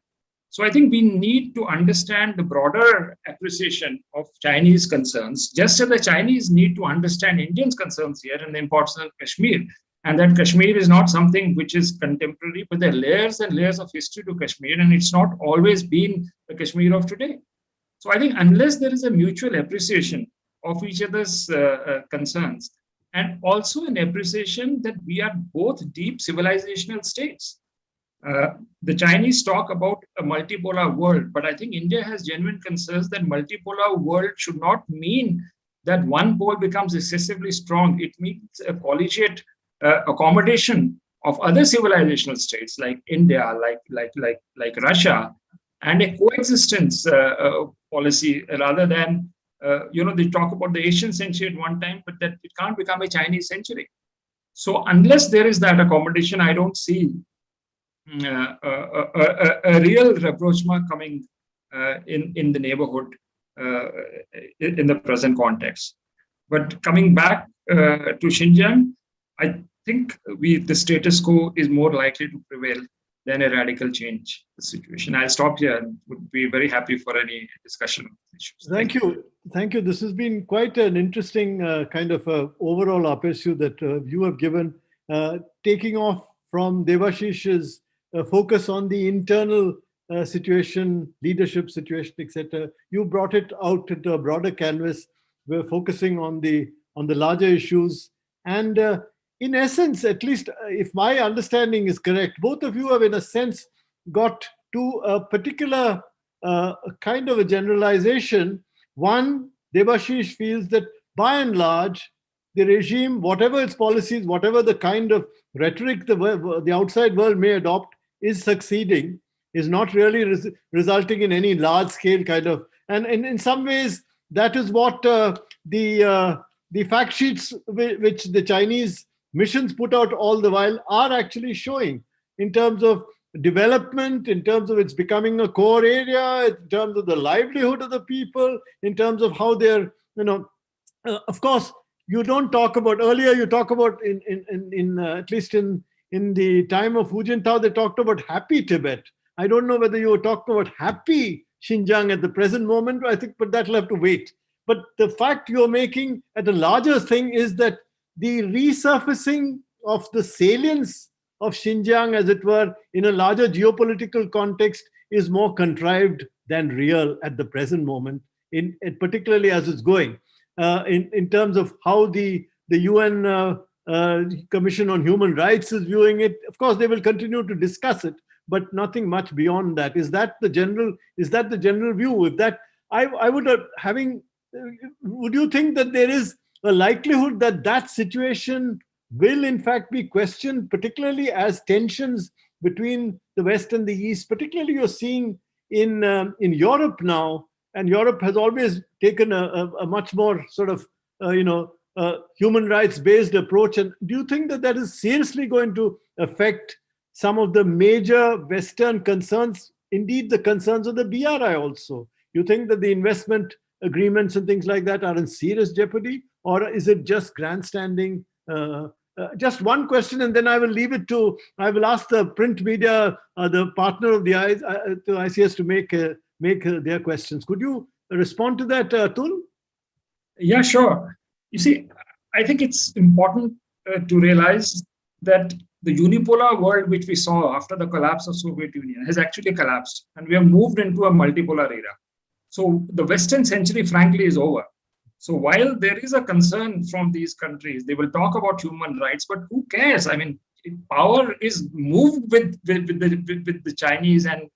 So I think we need to understand the broader appreciation of Chinese concerns, just as the Chinese need to understand Indians' concerns here and the importance of Kashmir. And that Kashmir is not something which is contemporary, but there are layers and layers of history to Kashmir, and it's not always been the Kashmir of today. So I think unless there is a mutual appreciation of each other's concerns, and also an appreciation that we are both deep civilizational states. The Chinese talk about a multipolar world, but I think India has genuine concerns that multipolar world should not mean that one pole becomes excessively strong. It means a collegiate accommodation of other civilizational states like India, like Russia, and a coexistence policy rather than, they talk about the Asian century at one time, but that it can't become a Chinese century. So unless there is that accommodation, I don't see a real rapprochement coming in the neighborhood in the present context. But coming back to Xinjiang, I think the status quo is more likely to prevail than a radical change the situation. I'll stop here and would be very happy for any discussion of these issues. Thank you. Thank you. This has been quite an interesting kind of overall aperçu that you have given, taking off from Debashish's focus on the internal situation, leadership situation, etc. You brought it out to a broader canvas. We're focusing on the larger issues. And in essence, at least if my understanding is correct, both of you have in a sense got to a particular kind of a generalization. One, Debashish feels that by and large, the regime, whatever its policies, whatever the kind of rhetoric the outside world may adopt, is succeeding, is not really resulting in any large scale kind of, and in some ways, that is what the fact sheets which the Chinese missions put out all the while are actually showing in terms of development, in terms of it's becoming a core area, in terms of the livelihood of the people, in terms of how they're, of course, you don't talk about, earlier you talk about in at least in the time of Hu Jintao, they talked about happy Tibet. I don't know whether you were talking about happy Xinjiang at the present moment, I think, but that'll have to wait. But the fact you're making at a larger thing is that the resurfacing of the salience of Xinjiang, as it were, in a larger geopolitical context is more contrived than real at the present moment, particularly as it's going. In terms of how the UN Commission on Human Rights is viewing it. Of course, they will continue to discuss it, but nothing much beyond that. Is that the general view? With that, I would would you think that there is a likelihood that that situation will in fact be questioned, particularly as tensions between the West and the East, particularly you're seeing in Europe now, and Europe has always taken a much more sort of, human rights based approach. And do you think that that is seriously going to affect some of the major Western concerns, indeed the concerns of the BRI also? You think that the investment agreements and things like that are in serious jeopardy, or is it just grandstanding? Just one question, and then I will ask the print media, the partner of the ICS, to make their questions. Could you respond to that, Atul? Yeah, sure. You see, I think it's important to realize that the unipolar world which we saw after the collapse of Soviet Union has actually collapsed, and we have moved into a multipolar era. So the Western century, frankly, is over. So while there is a concern from these countries, they will talk about human rights, but who cares? I mean, power is moved with the Chinese and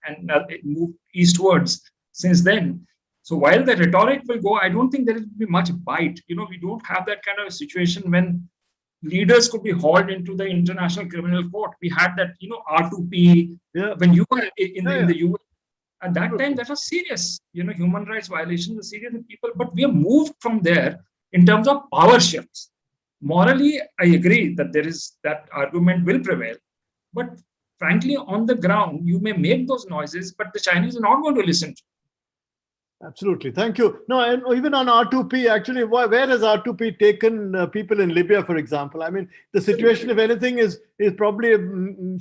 moved eastwards since then. So while the rhetoric will go, I don't think there will be much bite. We don't have that kind of a situation when leaders could be hauled into the International Criminal Court. We had that, R2P, when you were in the US. At that time, that was serious. Human rights violations were serious in people, but we have moved from there in terms of power shifts. Morally, I agree that that argument will prevail. But frankly, on the ground, you may make those noises, but the Chinese are not going to listen to. Absolutely. Thank you. No, and even on R2P, actually, where has R2P taken people in Libya, for example? I mean, the situation, if anything, is probably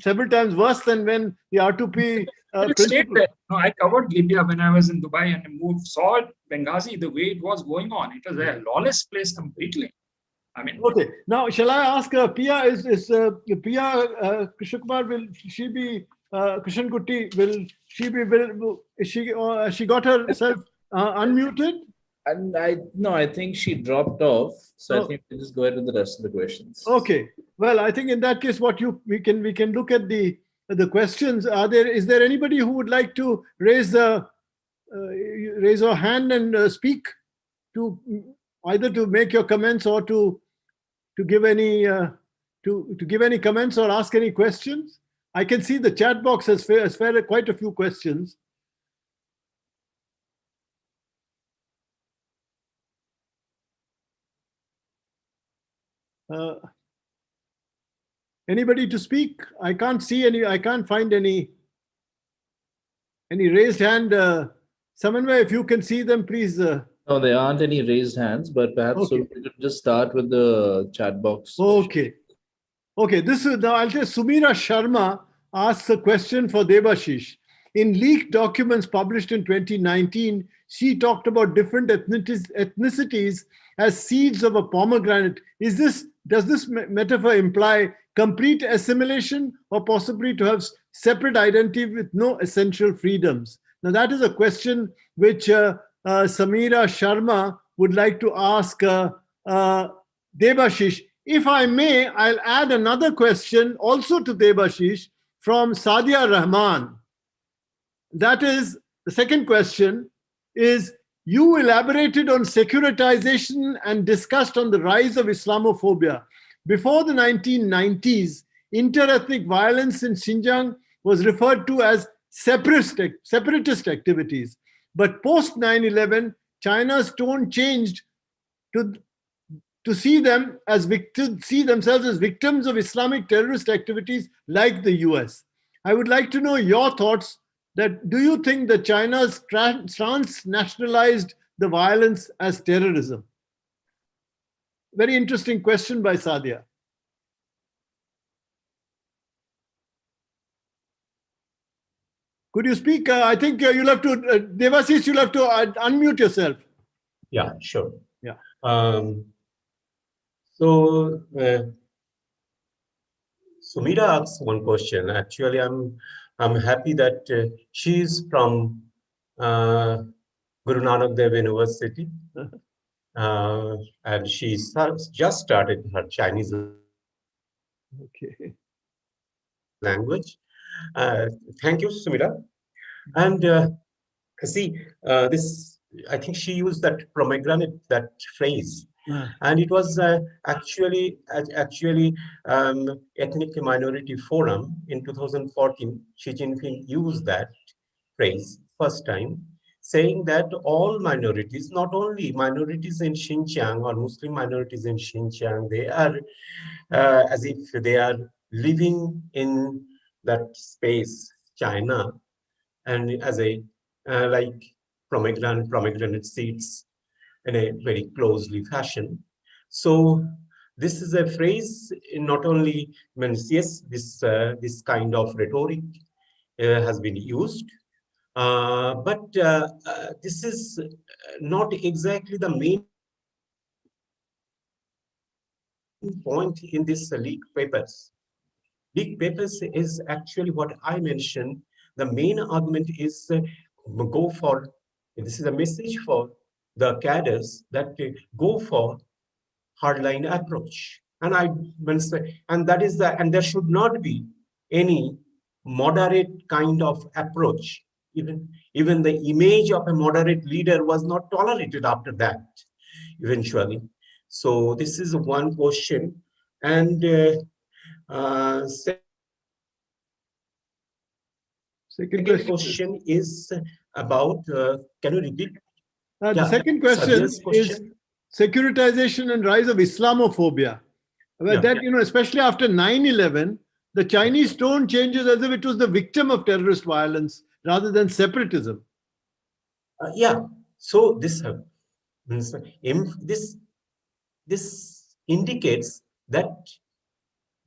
several times worse than when the R2P there. No, I covered Libya when I was in Dubai and saw Benghazi, the way it was going on. It was a lawless place completely. I mean, okay. Now, shall I ask Pia? Is Pia Krishnakumar? Will she be Krishan Kutti? Will she be? Is she got herself unmuted? And I think she dropped off. So I think we'll just go ahead with the rest of the questions. Okay. Well, I think in that case, we can look at the questions. Is there anybody who would like to raise her hand and speak, to either to make your comments or to give any comments or ask any questions? I can see the chat box has quite a few questions. Anybody to speak? I can't see any, I can't find any raised hand. Samanway, if you can see them, please. No, there aren't any raised hands, but perhaps Okay. we could just start with the chat box. Okay. Okay, this is now I'll say Sumira Sharma asks a question for Debashish. In leaked documents published in 2019, she talked about different ethnicities as seeds of a pomegranate. Does this metaphor imply complete assimilation or possibly to have separate identity with no essential freedoms? Now that is a question which Samira Sharma would like to ask Debashish. If I may, I'll add another question also to Debashish from Sadia Rahman. That is, the second question is, you elaborated on securitization and discussed on the rise of Islamophobia. Before the 1990s, interethnic violence in Xinjiang was referred to as separatist activities. But post 9/11, China's tone changed to see themselves as victims of Islamic terrorist activities like the US. I would like to know your thoughts that do you think that China's transnationalized the violence as terrorism? Very interesting question by Sadia. Could you speak? I think you'll have to, Devashish, you'll have to unmute yourself. Yeah, sure. Yeah. So Sumira asks one question. Actually, I'm happy that she's from Guru Nanak Dev University, and she just started her Chinese language. Thank you, Sumira. And see, this, I think she used that pomegranate, that phrase. And it was actually Ethnic Minority Forum in 2014. Xi Jinping used that phrase first time, saying that all minorities, not only minorities in Xinjiang or Muslim minorities in Xinjiang, they are as if they are living in that space, China, and as a like pomegranate seeds in a very closely fashion. So this is a phrase not only means, yes, this kind of rhetoric has been used, but this is not exactly the main point in this leaked papers. Leaked papers is actually what I mentioned. The main argument is go for, this is a message for the cadres that go for hardline approach. And there should not be any moderate kind of approach. Even the image of a moderate leader was not tolerated after that, eventually. So this is one question. And second question is about, can you repeat? The second question is securitization and rise of Islamophobia. That, especially after 9/11, the Chinese tone changes as if it was the victim of terrorist violence rather than separatism. So this indicates that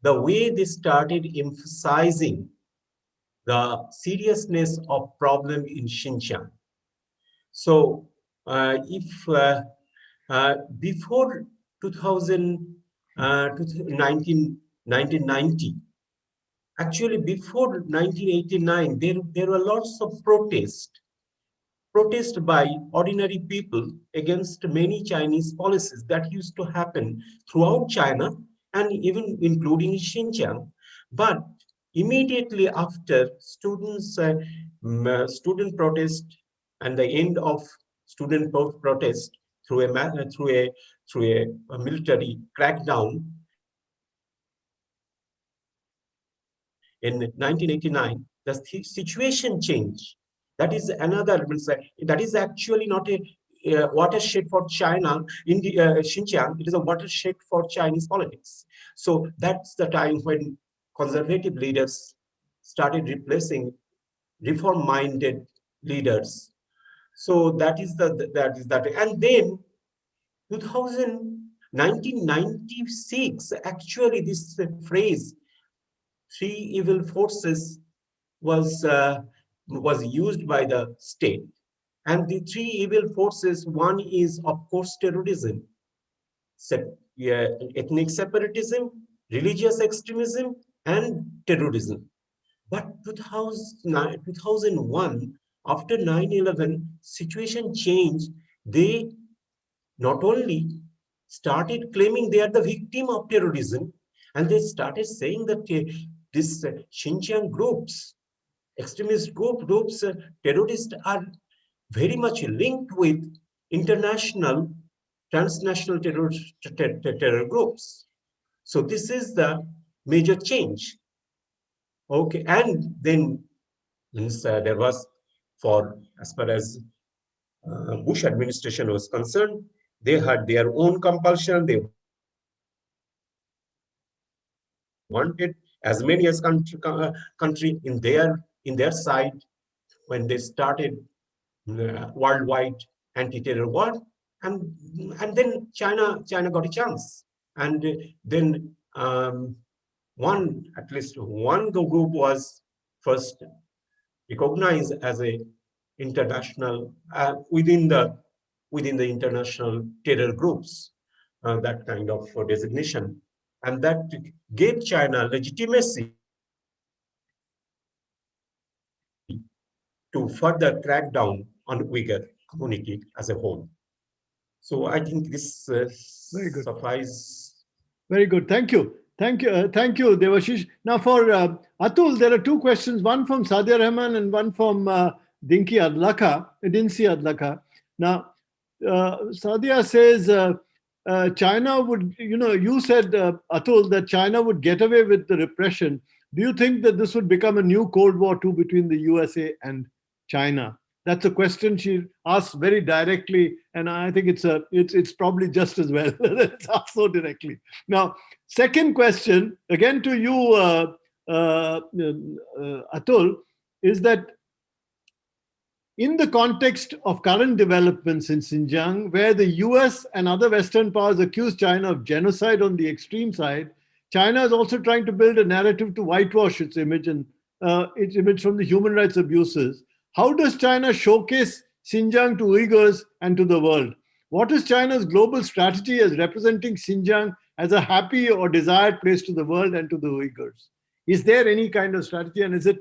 the way they started emphasizing the seriousness of problem in Xinjiang. So before 1990, actually before 1989, there were lots of protests by ordinary people against many Chinese policies that used to happen throughout China and even including Xinjiang. But immediately after student protest and the end of student protest through a military crackdown in 1989, the situation changed. That is another, that is actually not a watershed for China. In the Xinjiang, it is a watershed for Chinese politics. So that's the time when conservative leaders started replacing reform-minded leaders. So that is that. And then 1996, actually this phrase, three evil forces, was used by the state. And the three evil forces, one is, of course, terrorism, ethnic separatism, religious extremism, and terrorism. But 2001, after 9/11, situation changed. They not only started claiming they are the victim of terrorism, and they started saying that this Xinjiang groups, extremist groups, terrorists are very much linked with international, transnational terror groups. So this is the major change. Okay, and then there was, as far as Bush administration was concerned, they had their own compulsion. They wanted as many as country in their side when they started worldwide anti-terror war, and then China got a chance, and then at least one group was first recognized as a international within the international terror groups, that kind of designation, and that gave China legitimacy to further crack down on Uyghur community as a whole. So I think this Very good. suffices. Very good. Thank you. Thank you, Devashish. Now for Atul, there are two questions, one from Sadia Rahman and one from Dinsi Adlaka. Now, Sadia says, China would, you said, Atul, that China would get away with the repression. Do you think that this would become a new Cold War II between the USA and China? That's a question she asks very directly, and I think it's probably just as well. It's asked so directly. Now, second question, again to you, Atul, is that in the context of current developments in Xinjiang, where the US and other Western powers accuse China of genocide on the extreme side, China is also trying to build a narrative to whitewash its image and its image from the human rights abuses. How does China showcase Xinjiang to Uyghurs and to the world? What is China's global strategy as representing Xinjiang as a happy or desired place to the world and to the Uyghurs? Is there any kind of strategy, and is it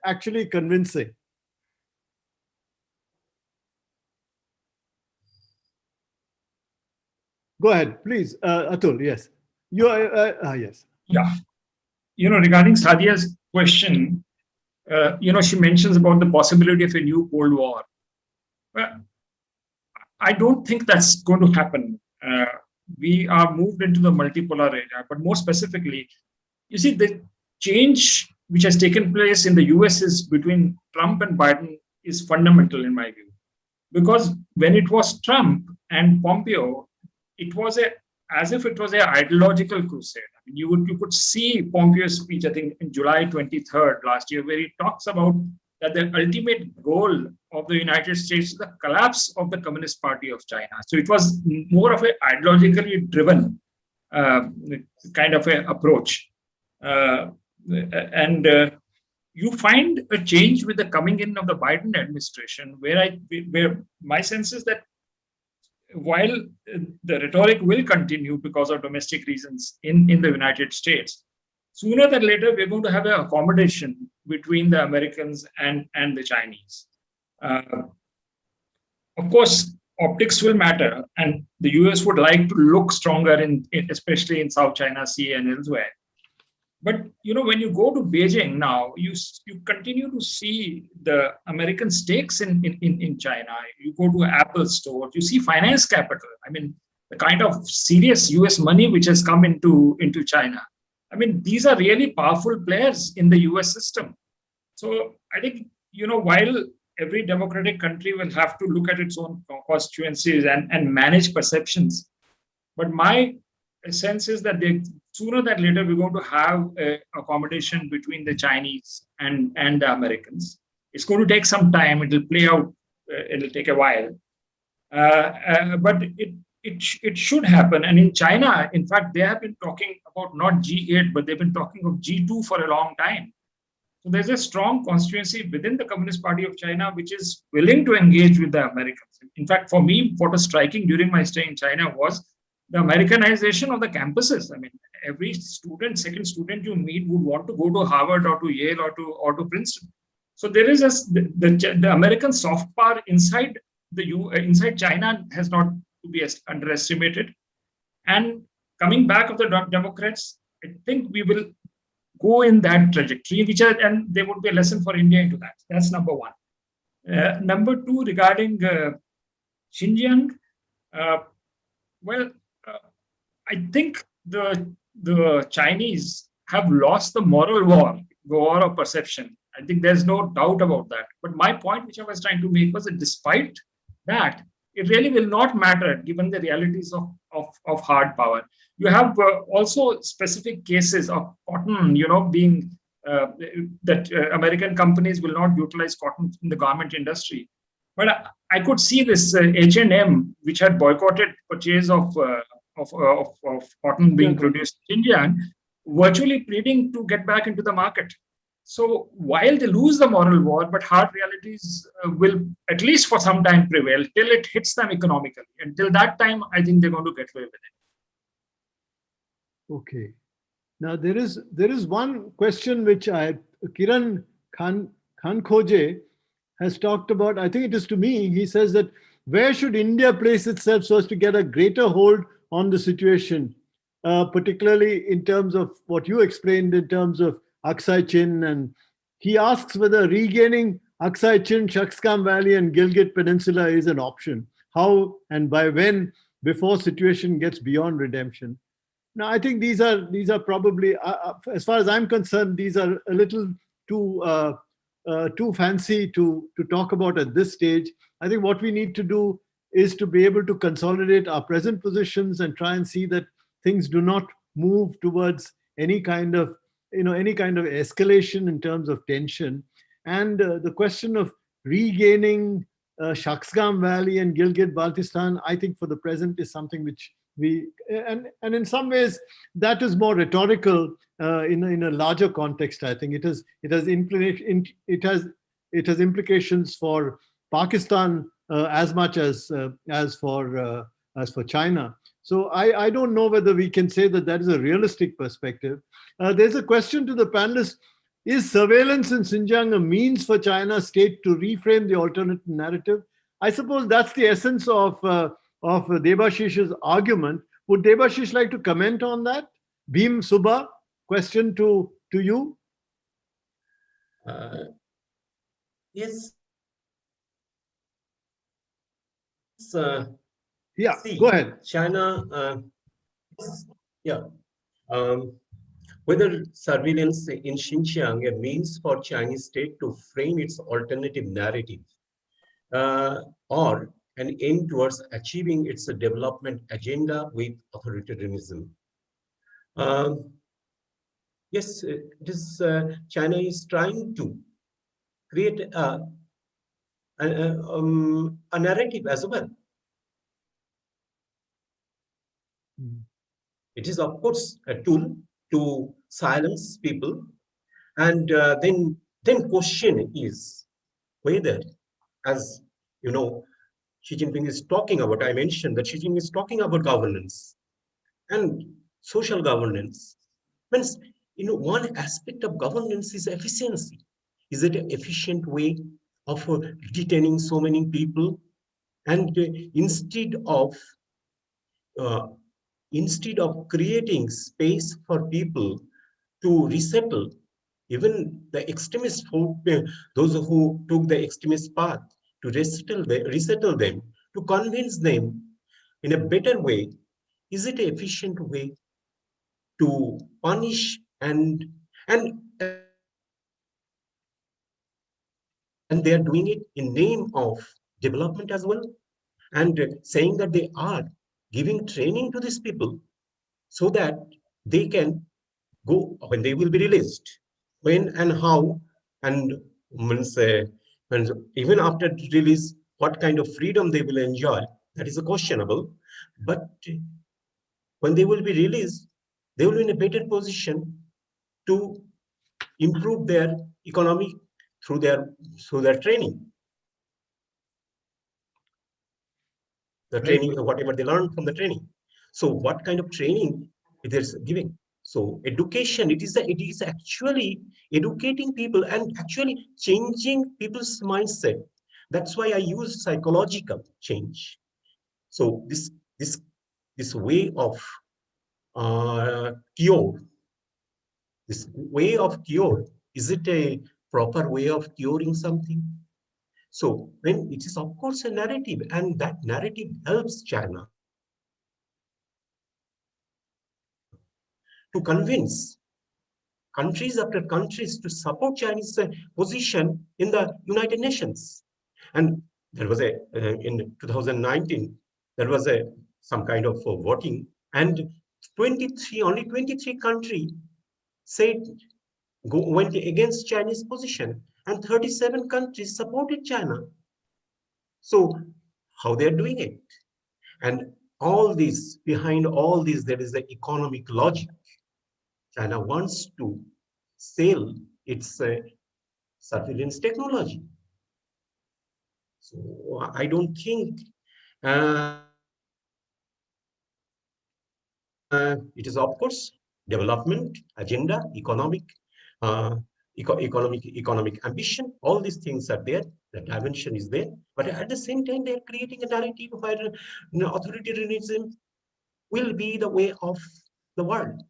actually convincing? Go ahead, please, Atul. Yes, yes. Yeah, regarding Sadia's question, she mentions about the possibility of a new Cold War. Well, I don't think that's going to happen. We are moved into the multipolar era, but more specifically, you see, the change which has taken place in the US is between Trump and Biden is fundamental in my view. Because when it was Trump and Pompeo, it was as if it was an ideological crusade. I mean, you could see Pompeo's speech, I think, in July 23rd last year, where he talks about that the ultimate goal of the United States is the collapse of the Communist Party of China. So it was more of an ideologically driven kind of an approach. You find a change with the coming in of the Biden administration, where my sense is that while the rhetoric will continue because of domestic reasons in the United States, sooner than later, we're going to have an accommodation between the Americans and the Chinese. Of course, optics will matter, and the US would like to look stronger, especially in South China Sea and elsewhere. But when you go to Beijing now, you continue to see the American stakes in China. You go to Apple stores, you see finance capital. I mean, the kind of serious US money which has come into China. I mean, these are really powerful players in the US system. So I think, while every democratic country will have to look at its own constituencies and manage perceptions. But my sense is that sooner than later, we're going to have a accommodation between the Chinese and the Americans. It's going to take some time. It will play out. It'll take a while. But it should happen. And in China, in fact, they have been talking about not G8, but they've been talking of G2 for a long time. So there's a strong constituency within the Communist Party of China, which is willing to engage with the Americans. In fact, for me, what was striking during my stay in China was the Americanization of the campuses. I mean, every student, second student you meet would want to go to Harvard or to Yale or to Princeton. So there is the American soft power inside inside China has not to be underestimated. And coming back of the Democrats, I think we will go in that trajectory, and there would be a lesson for India into that. That's number one. Number two, regarding Xinjiang, I think the Chinese have lost the moral war, the war of perception. I think there's no doubt about that. But my point, which I was trying to make, was that despite that, it really will not matter given the realities of hard power. You have also specific cases of cotton, being that American companies will not utilize cotton in the garment industry. But I could see this H&M, which had boycotted purchase of cotton being produced in Xinjiang, virtually pleading to get back into the market. So while they lose the moral war, but hard realities will, at least for some time, prevail till it hits them economically. Until that time, I think they're going to get away with it. Okay. Now there is one question which Kiran Khankhoje has talked about. I think it is to me. He says that where should India place itself so as to get a greater hold on the situation, particularly in terms of what you explained in terms of Aksai Chin, and he asks whether regaining Aksai Chin, Shaksgam Valley and Gilgit Peninsula is an option. How and by when, before situation gets beyond redemption? Now, I think these are probably, as far as I'm concerned, these are a little too fancy to talk about at this stage. I think what we need to do is to be able to consolidate our present positions and try and see that things do not move towards any kind of escalation in terms of tension. And the question of regaining Shaksgam Valley and Gilgit-Baltistan, I think for the present is something which and in some ways that is more rhetorical in a larger context. I think it has implications for Pakistan as much as for China. So I don't know whether we can say that is a realistic perspective. There's a question to the panelists. Is surveillance in Xinjiang a means for China's state to reframe the alternate narrative? I suppose that's the essence of Debashish's argument. Would Debashish like to comment on that? Bhim Subha, question to you. Yes. Yeah, go ahead. China, whether surveillance in Xinjiang a means for Chinese state to frame its alternative narrative or an aim towards achieving its development agenda with authoritarianism. Yes, China is trying to create a narrative as well. It is, of course, a tool to silence people, and then question is whether, as you know, Xi Jinping is talking about. I mentioned that Xi Jinping is talking about governance and social governance. Means, one aspect of governance is efficiency. Is it an efficient way of detaining so many people? And instead of creating space for people to resettle, even the extremist those who took the extremist path, to resettle them, to convince them in a better way, is it an efficient way to punish and And they are doing it in name of development as well, and saying that they are giving training to these people so that they can go when they will be released, when and how, and means, and even after release, what kind of freedom they will enjoy. That is a questionable. But when they will be released, they will be in a better position to improve their economy through their training. The training, whatever they learn from the training. So what kind of training it is giving? So education, it is actually educating people and actually changing people's mindset. That's why I use psychological change. So this way of cure, this way of cure, is it a proper way of curing something? So when it is, of course, a narrative, and that narrative helps China to convince countries after countries to support Chinese position in the United Nations. And there was in 2019, there was some kind of voting, and only 23 countries said went against Chinese position, and 37 countries supported China. So how they're doing it? And all this, behind all this, there is the economic logic. China wants to sell its surveillance technology. So I don't think it is, of course, development agenda, economic ambition. All these things are there. The dimension is there. But at the same time, they are creating a narrative where authoritarianism will be the way of the world.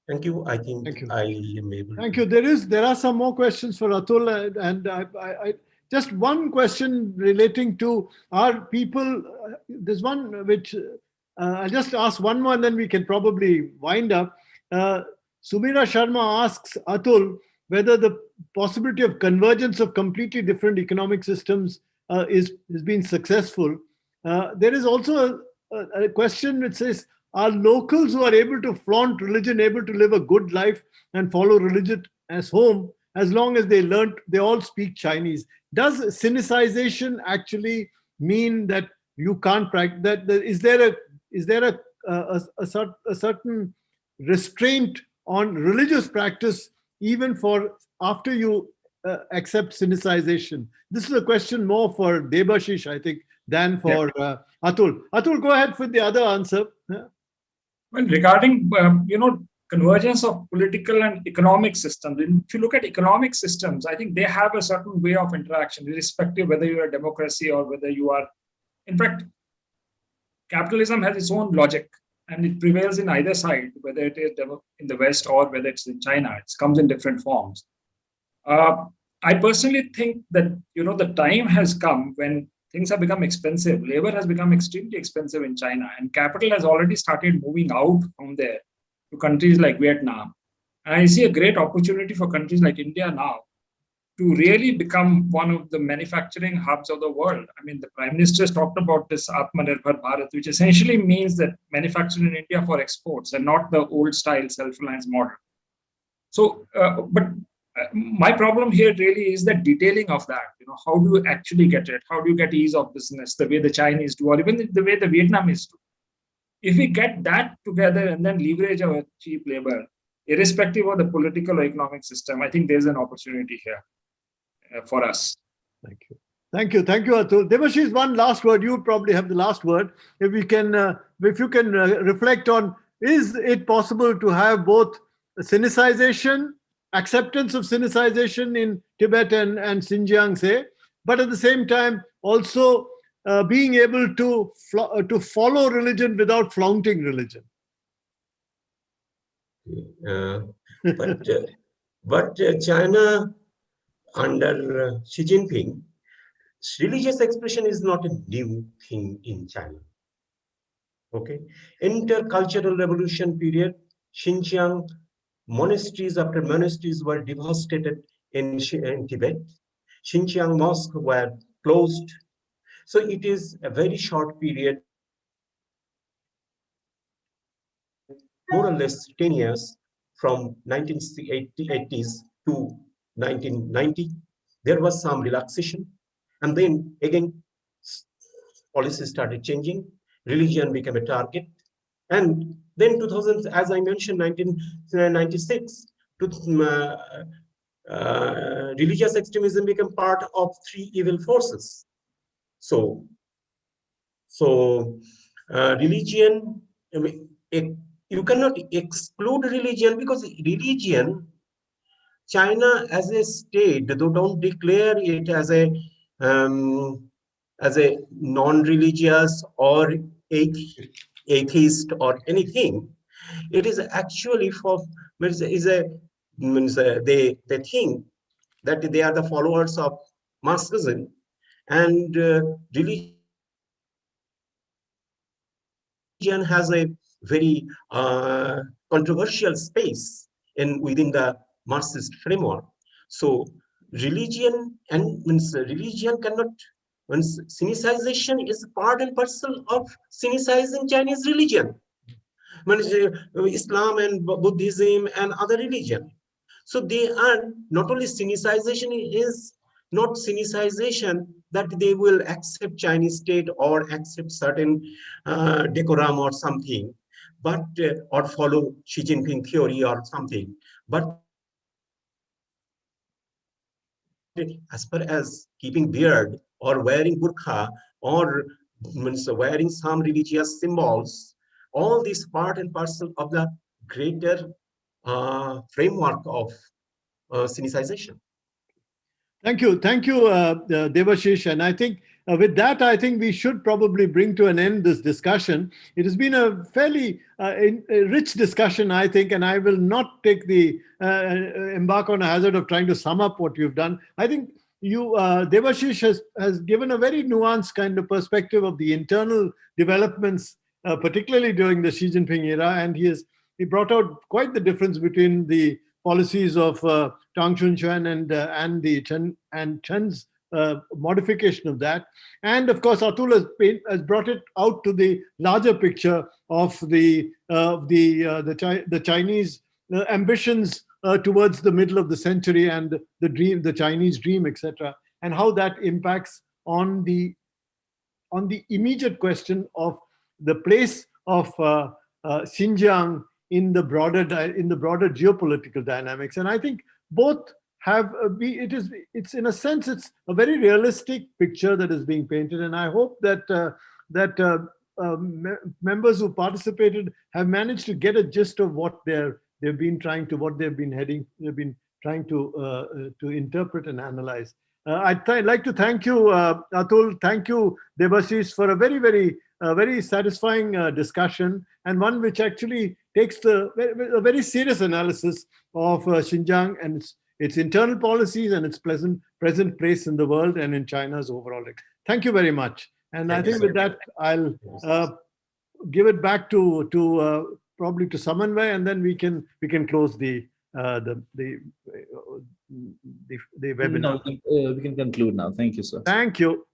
Thank you. I think I am able. Thank you. There are some more questions for Atul, and I just one question relating to our people. There's one which I'll just ask one more, and then we can probably wind up. Sumira Sharma asks Atul whether the possibility of convergence of completely different economic systems is being successful. There is also a question which says, are locals who are able to flaunt religion able to live a good life and follow religion as home, as long as they all speak Chinese? Does Sinicization actually mean that you can't practice that? Is there a certain restraint on religious practice even for after you accept Sinicization? This is a question more for Debashish, I think, than for Atul. Atul, go ahead with the other answer. Well, regarding convergence of political and economic systems, if you look at economic systems, I think they have a certain way of interaction, irrespective whether you are a democracy or whether you are. In fact, capitalism has its own logic, and it prevails in either side, whether it is in the West or whether it's in China. It comes in different forms. I personally think that the time has come when things have become expensive. Labor has become extremely expensive in China, and capital has already started moving out from there to countries like Vietnam. And I see a great opportunity for countries like India now to really become one of the manufacturing hubs of the world. I mean, the Prime Minister has talked about this Atmanirbhar Bharat, which essentially means that manufacturing in India for exports and not the old style self-reliance model. So, my problem here really is the detailing of that. How do you actually get it? How do you get ease of business the way the Chinese do, or even the way the Vietnamese do? If we get that together and then leverage our cheap labor, irrespective of the political or economic system, I think there's an opportunity here for us. Thank you. Thank you. Thank you, Atul. Debashish, one last word. You probably have the last word. If you can reflect on, is it possible to have both Sinicization, acceptance of Sinicization in Tibet and Xinjiang, say, but at the same time also being able to follow religion without flaunting religion? But China under Xi Jinping, religious expression is not a new thing in China. Okay, intercultural revolution period, Xinjiang, monasteries after monasteries were devastated in Tibet. Xinjiang mosques were closed. So it is a very short period, more or less 10 years, from 1980s to 1990. There was some relaxation. And then again, policies started changing. Religion became a target. And then 2000, as I mentioned, 1996, religious extremism became part of three evil forces. So religion, I mean, you cannot exclude religion, because religion, China as a state, they don't declare it as a non-religious or atheist or anything. It is actually they think that they are the followers of Marxism, and religion has a very controversial space within the Marxist framework. So religion cannot. Sinicization is part and parcel of sinicizing Chinese religion. Islam and Buddhism and other religion. So they are not only sinicization is not sinicization that they will accept Chinese state or accept certain decorum or something, but or follow Xi Jinping theory or something. But as far as keeping beard or wearing burqa or wearing some religious symbols, all this part and parcel of the greater framework of sinicization. Thank you, Debashish. And I think with that, I think we should probably bring to an end this discussion. It has been a fairly rich discussion, I think, and I will not take the embark on a hazard of trying to sum up what you've done. I think you, Debashish, has given a very nuanced kind of perspective of the internal developments, particularly during the Xi Jinping era, and he brought out quite the difference between the policies of Tang Chun-chuan and Chen's modification of that. And of course, Atul has brought it out to the larger picture of the Chinese ambitions towards the middle of the century and the Chinese dream, etc., and how that impacts on the immediate question of the place of Xinjiang in the broader geopolitical dynamics. And I think both have it's in a sense it's a very realistic picture that is being painted, and I hope that members who participated have managed to get a gist of what they've been trying to interpret and analyze. I'd like to thank you, Atul. Thank you, Debashish, for a very satisfying discussion, and one which actually takes a very serious analysis of Xinjiang and its internal policies and its present place in the world and in China's overall. Thank you very much. And I think with that, I'll give it back to probably to Samanvay, and then we can close the webinar. No, we can conclude now. Thank you, sir. Thank you.